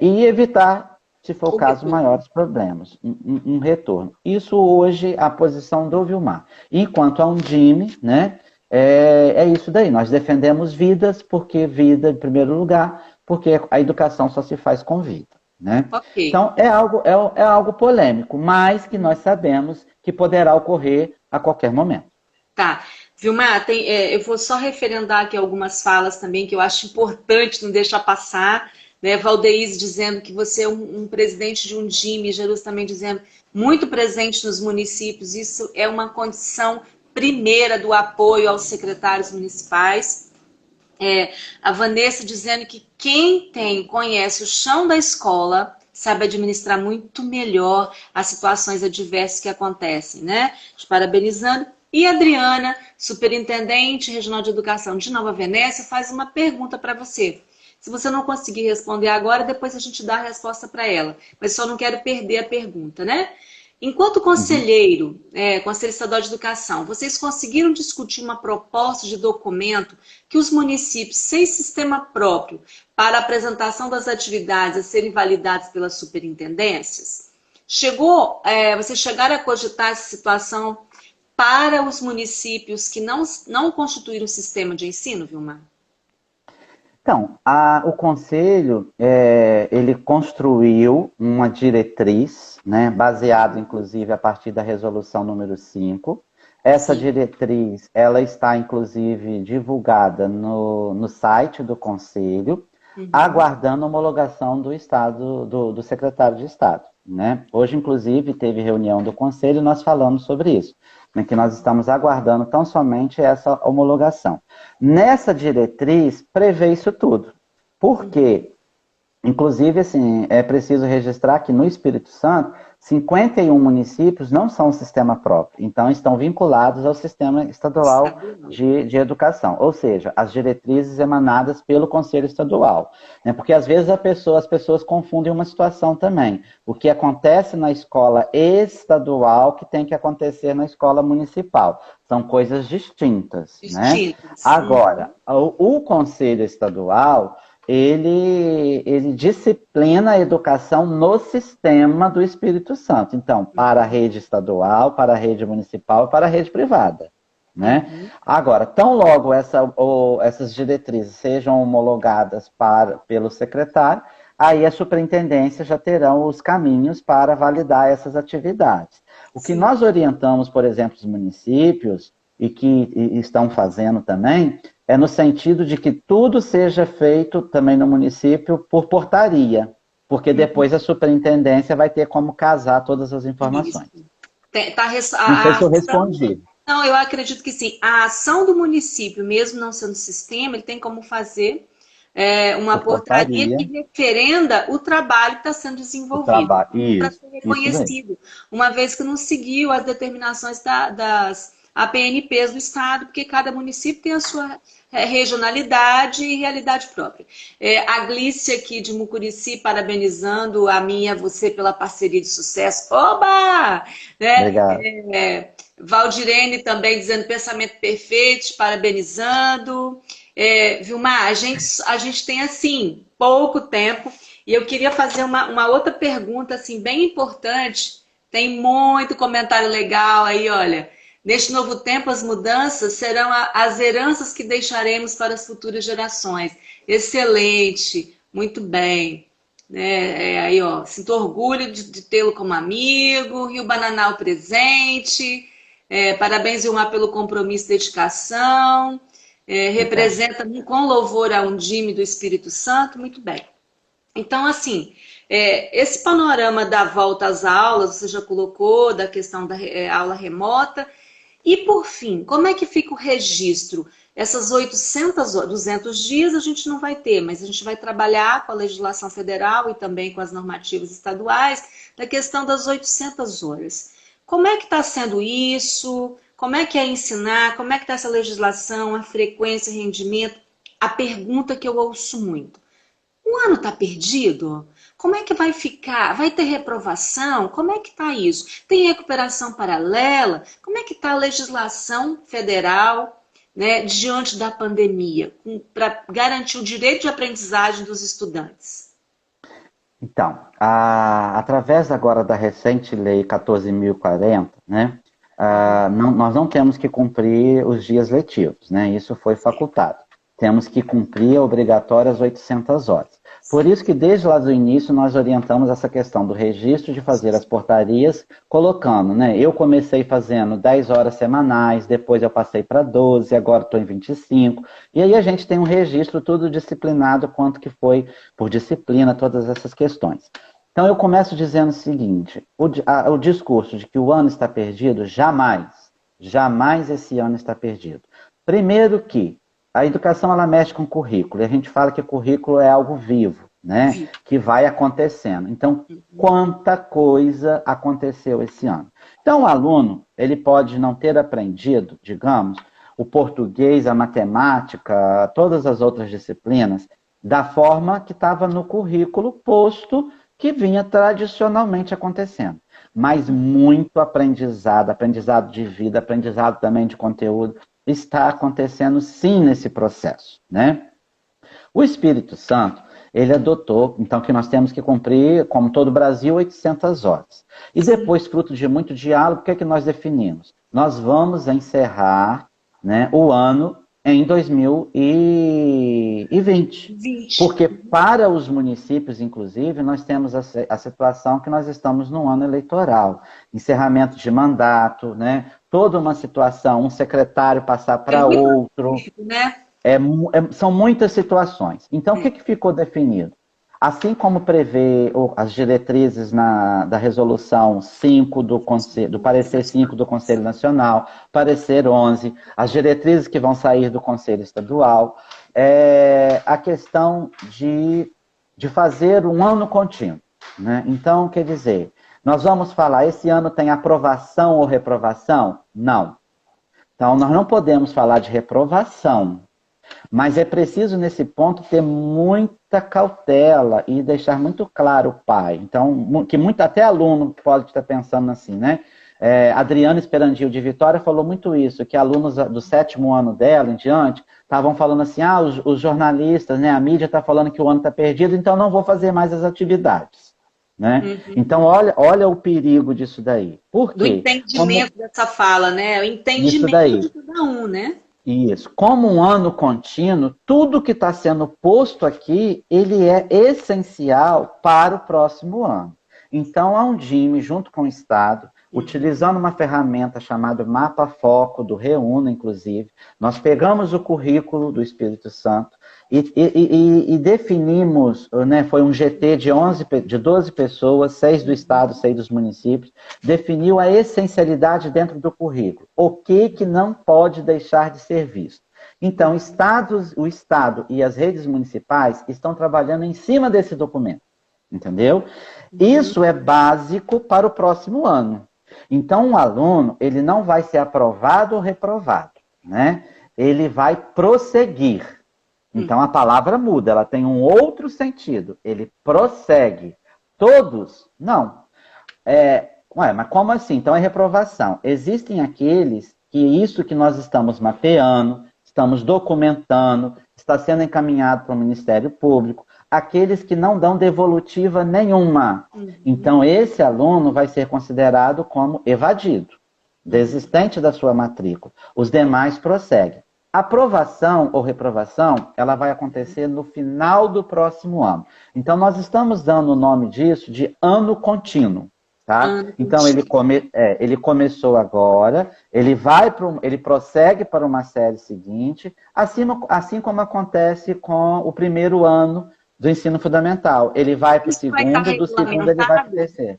Speaker 2: E evitar, se for o caso, maiores problemas. Um retorno. Isso hoje a posição do Vilmar. Enquanto a Undime, né, é isso daí. Nós defendemos vidas, porque vida em primeiro lugar, porque a educação só se faz com vida. Né? Okay. Então é algo polêmico, mas que nós sabemos que poderá ocorrer a qualquer momento.
Speaker 1: Tá. Vilmar, eu vou só referendar aqui algumas falas também que eu acho importante não deixar passar, né? Valdeís dizendo que você é um presidente de um DIME, Jesus também dizendo muito presente nos municípios, isso é uma condição primeira do apoio aos secretários municipais. A Vanessa dizendo que quem conhece o chão da escola sabe administrar muito melhor as situações adversas que acontecem, né? Te parabenizando. E a Adriana, superintendente regional de educação de Nova Venécia, faz uma pergunta para você. Se você não conseguir responder agora, depois a gente dá a resposta para ela. Mas só não quero perder a pergunta, né? Enquanto conselheiro, Conselho Estadual de Educação, vocês conseguiram discutir uma proposta de documento que os municípios sem sistema próprio para a apresentação das atividades a serem validadas pelas superintendências? Vocês chegaram a cogitar essa situação para os municípios que não constituíram o sistema de ensino, Vilmar?
Speaker 2: Então, o Conselho, ele construiu uma diretriz, né, baseada, inclusive, a partir da resolução número 5. Essa Sim. diretriz, ela está, inclusive, divulgada no site do Conselho, aguardando a homologação do Estado, do secretário de Estado. Né? Hoje, inclusive, teve reunião do Conselho e nós falamos sobre isso, né, que nós estamos aguardando tão somente essa homologação. Nessa diretriz, prevê isso tudo. Por quê? Inclusive, assim, é preciso registrar que no Espírito Santo, 51 municípios não são um sistema próprio, então estão vinculados ao sistema estadual de educação, ou seja, as diretrizes emanadas pelo Conselho Estadual. Né? Porque às vezes as pessoas confundem uma situação também. O que acontece na escola estadual que tem que acontecer na escola municipal. São coisas distintas. Né? Agora, o Conselho Estadual... Ele disciplina a educação no sistema do Espírito Santo. Então, para a rede estadual, para a rede municipal e para a rede privada. Né? Agora, tão logo essas diretrizes sejam homologadas pelo secretário, aí a superintendência já terão os caminhos para validar essas atividades. O que nós orientamos, por exemplo, os municípios, e que estão fazendo também, é no sentido de que tudo seja feito também no município por portaria, porque depois a superintendência vai ter como casar todas as informações. Não sei se eu respondi.
Speaker 1: Não, eu acredito que sim. A ação do município, mesmo não sendo sistema, ele tem como fazer uma portaria que referenda o trabalho que está sendo desenvolvido para ser reconhecido, uma vez que não seguiu as determinações das APNPs do Estado, porque cada município tem a sua regionalidade e realidade própria. A Glícia aqui de Mucurici, parabenizando a mim e a você pela parceria de sucesso. Oba! Né?
Speaker 2: Obrigado.
Speaker 1: Valdirene também dizendo pensamento perfeito, parabenizando. Vilmar, a gente tem, assim, pouco tempo, e eu queria fazer uma outra pergunta, assim, bem importante. Tem muito comentário legal aí, olha. Neste novo tempo, as mudanças serão as heranças que deixaremos para as futuras gerações. Excelente, muito bem. Aí, ó, sinto orgulho de tê-lo como amigo, Rio Bananal presente. Parabéns, Vilmar, pelo compromisso e dedicação. Representa com louvor a Undime do Espírito Santo, muito bem. Então, assim, esse panorama da volta às aulas, você já colocou, da questão da aula remota. E, por fim, como é que fica o registro? Essas 200 dias a gente não vai ter, mas a gente vai trabalhar com a legislação federal e também com as normativas estaduais da questão das 800 horas. Como é que está sendo isso? Como é que é ensinar? Como é que está essa legislação, a frequência, rendimento? A pergunta que eu ouço muito. O ano está perdido? Como é que vai ficar? Vai ter reprovação? Como é que está isso? Tem recuperação paralela? Como é que está a legislação federal, né, diante da pandemia, para garantir o direito de aprendizagem dos estudantes?
Speaker 2: Então, através agora da recente Lei 14.040, né, nós não temos que cumprir os dias letivos, né, isso foi facultado. Temos que cumprir a obrigatória as 800 horas. Por isso que desde lá do início nós orientamos essa questão do registro de fazer as portarias, colocando, né? Eu comecei fazendo 10 horas semanais, depois eu passei para 12, agora estou em 25. E aí a gente tem um registro tudo disciplinado, quanto que foi por disciplina, todas essas questões. Então eu começo dizendo o seguinte, o discurso de que o ano está perdido, jamais esse ano está perdido. Primeiro que a educação, ela mexe com currículo, e a gente fala que o currículo é algo vivo, né? Que vai acontecendo. Então, quanta coisa aconteceu esse ano. Então, o aluno, ele pode não ter aprendido, digamos, o português, a matemática, todas as outras disciplinas, da forma que estava no currículo posto, que vinha tradicionalmente acontecendo. Mas muito aprendizado de vida, aprendizado também de conteúdo, está acontecendo sim nesse processo, né? O Espírito Santo, ele adotou, então, que nós temos que cumprir, como todo o Brasil, 800 horas. E depois, fruto de muito diálogo, o que é que nós definimos? Nós vamos encerrar, né, o ano em 2020. Porque para os municípios, inclusive, nós temos a situação que nós estamos num ano eleitoral. Encerramento de mandato, né? Toda uma situação, um secretário passar para outro. Né? São muitas situações. Então, o que ficou definido? Assim como prevê as diretrizes da resolução 5 do parecer 5 do Conselho Nacional, parecer 11, as diretrizes que vão sair do Conselho Estadual, a questão de fazer um ano contínuo. Né? Então, quer dizer, Nós vamos falar, esse ano tem aprovação ou reprovação? Não. Então, nós não podemos falar de reprovação. Mas é preciso, nesse ponto, ter muita cautela e deixar muito claro o pai. Então, que até aluno pode estar pensando assim, né? Adriana Esperandil de Vitória falou muito isso, que alunos do 7º ano dela em diante estavam falando assim, os jornalistas, né, a mídia está falando que o ano está perdido, então não vou fazer mais as atividades. Né?
Speaker 1: Uhum.
Speaker 2: Então, olha o perigo disso daí. Por quê?
Speaker 1: Do entendimento dessa fala, né? O entendimento de cada um, né?
Speaker 2: Isso. Como um ano contínuo, tudo que está sendo posto aqui, ele é essencial para o próximo ano. Então, a Undime, junto com o Estado, utilizando uma ferramenta chamada Mapa Foco, do Reúna, inclusive, nós pegamos o currículo do Espírito Santo e definimos, né, foi um GT de 12 pessoas, 6 do Estado, 6 dos municípios, definiu a essencialidade dentro do currículo. O que não pode deixar de ser visto. Então, o Estado e as redes municipais estão trabalhando em cima desse documento, entendeu? Isso é básico para o próximo ano. Então, um aluno, ele não vai ser aprovado ou reprovado, né? Ele vai prosseguir. Então, a palavra muda, ela tem um outro sentido. Ele prossegue. Todos? Não. Mas como assim? Então, é reprovação. Existem aqueles que isso que nós estamos mapeando, estamos documentando, está sendo encaminhado para o Ministério Público, aqueles que não dão devolutiva nenhuma. Então, esse aluno vai ser considerado como evadido, desistente da sua matrícula. Os demais prosseguem. Aprovação ou reprovação, ela vai acontecer no final do próximo ano. Então, nós estamos dando o nome disso de ano contínuo. Tá? Então, ele começou agora, ele prossegue para uma série seguinte, assim como acontece com o primeiro ano do ensino fundamental. Ele vai para o segundo, do segundo ele vai para o terceiro.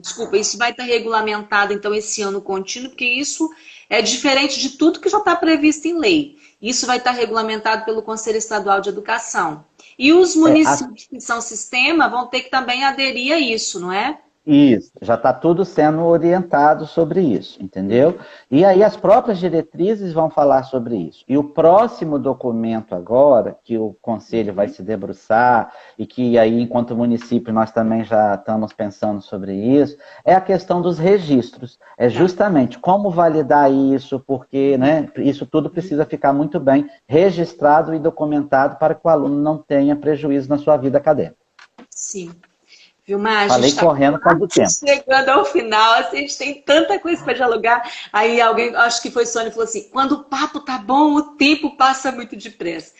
Speaker 1: Desculpa, isso vai estar regulamentado, então, esse ano contínuo, porque isso é diferente de tudo que já está previsto em lei. Isso vai estar regulamentado pelo Conselho Estadual de Educação. E os municípios que são sistema vão ter que também aderir a isso, não é?
Speaker 2: Isso, já está tudo sendo orientado sobre isso, entendeu? E aí as próprias diretrizes vão falar sobre isso. E o próximo documento agora, que o Conselho vai se debruçar, e que aí, enquanto município, nós também já estamos pensando sobre isso, é a questão dos registros. É justamente como validar isso, porque, né, isso tudo precisa ficar muito bem registrado e documentado para que o aluno não tenha prejuízo na sua vida acadêmica.
Speaker 1: Sim. Vilmar,
Speaker 2: falei correndo por causa do tempo.
Speaker 1: Chegando ao final, assim, a gente tem tanta coisa para dialogar. Aí alguém, acho que foi Sônia, falou assim, quando o papo tá bom, o tempo passa muito depressa.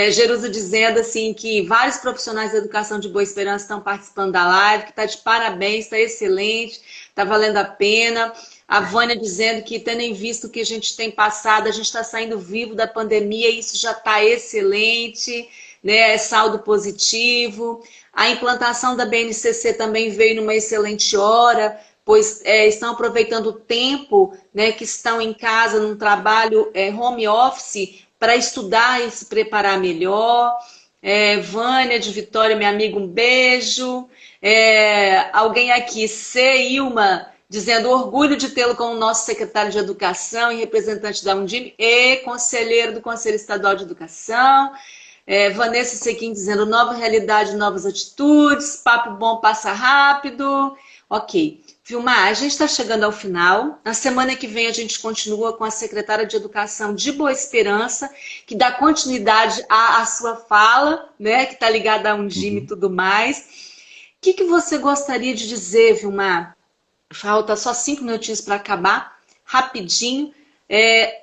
Speaker 1: Jerusa dizendo assim que vários profissionais da educação de Boa Esperança estão participando da live, que está de parabéns, está excelente, está valendo a pena. A Vânia dizendo que, tendo em vista o que a gente tem passado, a gente está saindo vivo da pandemia, isso já está excelente, né? É saldo positivo. A implantação da BNCC também veio numa excelente hora, pois estão aproveitando o tempo, né, que estão em casa, num trabalho home office, para estudar e se preparar melhor. Vânia de Vitória, minha amiga, um beijo. Alguém aqui, Ilma, dizendo orgulho de tê-lo como nosso secretário de Educação e representante da Undime e conselheiro do Conselho Estadual de Educação. Vanessa Sequim dizendo nova realidade, novas atitudes, papo bom passa rápido. Ok. Vilmar, a gente está chegando ao final. Na semana que vem a gente continua com a secretária de Educação de Boa Esperança, que dá continuidade à sua fala, né, que está ligada a Undime e tudo mais. O que você gostaria de dizer, Vilmar? Falta só 5 minutinhos para acabar, rapidinho.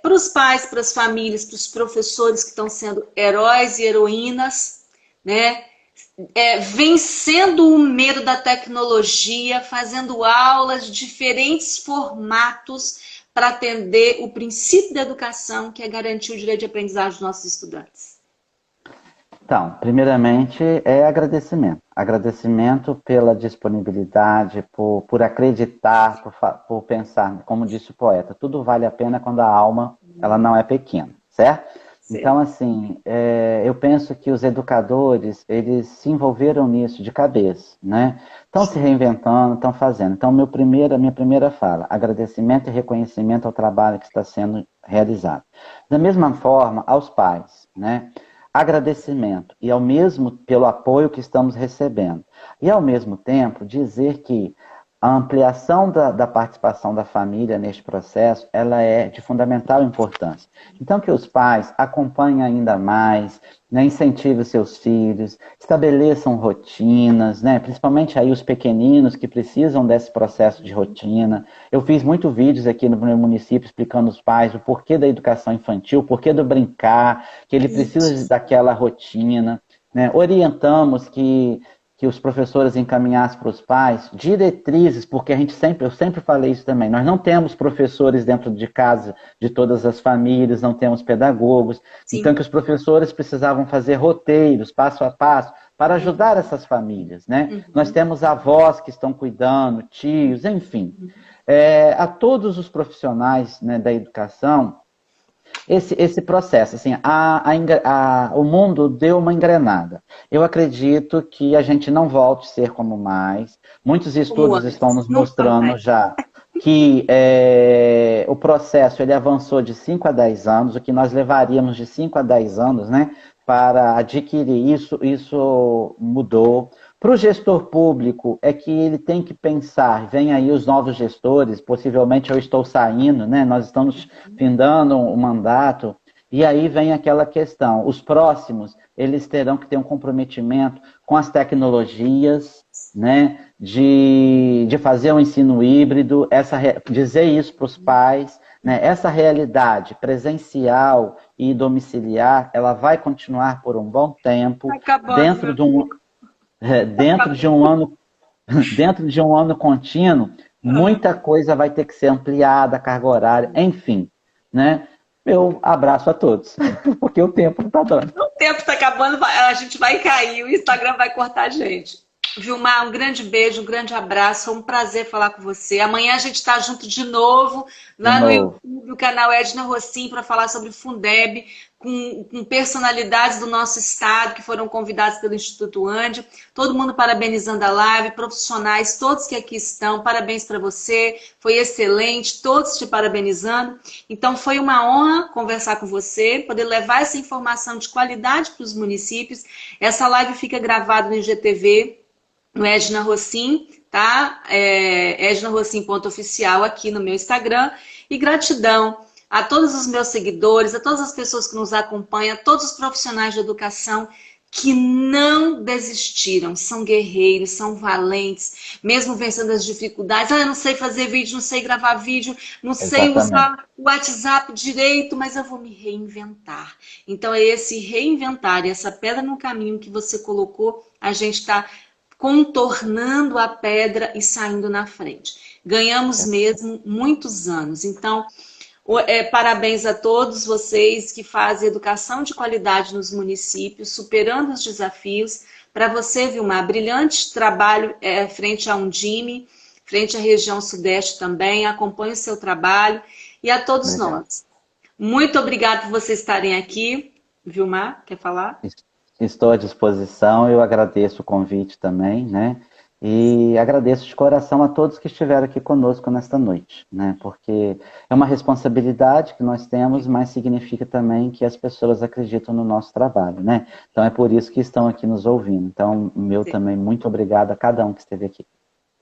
Speaker 1: Para os pais, para as famílias, para os professores que estão sendo heróis e heroínas, né? Vencendo o medo da tecnologia, fazendo aulas de diferentes formatos para atender o princípio da educação, que é garantir o direito de aprendizagem dos nossos estudantes.
Speaker 2: Então, primeiramente, agradecimento. Agradecimento pela disponibilidade, por acreditar, por pensar, como disse o poeta, tudo vale a pena quando a alma ela não é pequena, certo? Então, assim, eu penso que os educadores, eles se envolveram nisso de cabeça, né? Estão se reinventando, estão fazendo. Então, a minha primeira fala, agradecimento e reconhecimento ao trabalho que está sendo realizado. Da mesma forma, aos pais, né? Agradecimento e ao mesmo pelo apoio que estamos recebendo. E, ao mesmo tempo, dizer que a ampliação da participação da família neste processo, ela é de fundamental importância. Então, que os pais acompanhem ainda mais, né, incentivem os seus filhos, estabeleçam rotinas, né, principalmente aí os pequeninos que precisam desse processo de rotina. Eu fiz muitos vídeos aqui no meu município explicando aos pais o porquê da educação infantil, o porquê do brincar, que ele precisa daquela rotina, né. Orientamos que os professores encaminhassem para os pais diretrizes, porque eu sempre falei isso também, nós não temos professores dentro de casa de todas as famílias, não temos pedagogos,
Speaker 1: Sim.
Speaker 2: então que os professores precisavam fazer roteiros, passo a passo, para ajudar essas famílias, né? Nós temos avós que estão cuidando, tios, enfim. A todos os profissionais, né, da educação, esse processo, assim, o mundo deu uma engrenada. Eu acredito que a gente não volte a ser como mais. Muitos estudos estão nos mostrando já que o processo ele avançou de 5 a 10 anos, o que nós levaríamos de 5 a 10 anos, né, para adquirir isso mudou. Para o gestor público, é que ele tem que pensar, vem aí os novos gestores, possivelmente eu estou saindo, né? Nós estamos findando o mandato, e aí vem aquela questão, os próximos, eles terão que ter um comprometimento com as tecnologias, né? De fazer um ensino híbrido, dizer isso para os pais, né? Essa realidade presencial e domiciliar, ela vai continuar por um bom tempo, dentro de um dentro de um ano contínuo, muita coisa vai ter que ser ampliada, a carga horária, enfim, né? Meu abraço a todos, porque o tempo não está dando.
Speaker 1: O tempo está acabando, a gente vai cair, o Instagram vai cortar a gente. Vilmar, um grande beijo, um grande abraço, foi um prazer falar com você. Amanhã a gente está junto de novo, lá no YouTube, o canal Edna Rossim, para falar sobre Fundeb, com personalidades do nosso estado que foram convidados pelo Instituto Andi. Todo mundo parabenizando a live, profissionais, todos que aqui estão, parabéns para você, foi excelente, todos te parabenizando. Então foi uma honra conversar com você, poder levar essa informação de qualidade para os municípios. Essa live fica gravada no IGTV, no Edna Rossim, tá? ednarossim.oficial aqui no meu Instagram. E gratidão a todos os meus seguidores, a todas as pessoas que nos acompanham, a todos os profissionais de educação que não desistiram, são guerreiros, são valentes, mesmo vencendo as dificuldades. Eu não sei fazer vídeo, não sei gravar vídeo, não sei usar o WhatsApp direito, mas eu vou me reinventar. Então é esse reinventar, essa pedra no caminho que você colocou, a gente está contornando a pedra e saindo na frente. Ganhamos mesmo muitos anos. Então, parabéns a todos vocês que fazem educação de qualidade nos municípios, superando os desafios. Para você, Vilmar, brilhante trabalho frente a Undime, frente à região sudeste também. Acompanhe o seu trabalho. E a todos nós. Muito obrigada por vocês estarem aqui. Vilmar, quer falar?
Speaker 2: Estou à disposição, eu agradeço o convite também, né? E agradeço de coração a todos que estiveram aqui conosco nesta noite, né? Porque é uma responsabilidade que nós temos, mas significa também que as pessoas acreditam no nosso trabalho, né? Então é por isso que estão aqui nos ouvindo. Então, meu também muito obrigado a cada um que esteve aqui.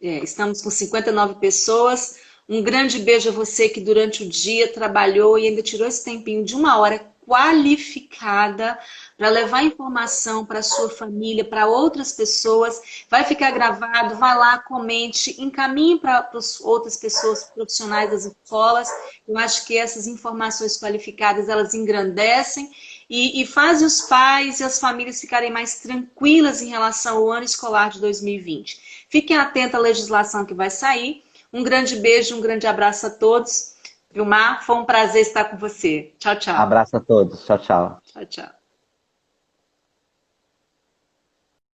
Speaker 1: Estamos com 59 pessoas. Um grande beijo a você que durante o dia trabalhou e ainda tirou esse tempinho de 1 hora qualificada para levar informação para a sua família, para outras pessoas. Vai ficar gravado, vai lá, comente, encaminhe para as outras pessoas profissionais das escolas. Eu acho que essas informações qualificadas, elas engrandecem e fazem os pais e as famílias ficarem mais tranquilas em relação ao ano escolar de 2020. Fiquem atentos à legislação que vai sair. Um grande beijo, um grande abraço a todos. Vilmar, foi um prazer estar com você. Tchau, tchau.
Speaker 2: Abraço a todos. Tchau, tchau.
Speaker 1: Tchau, tchau.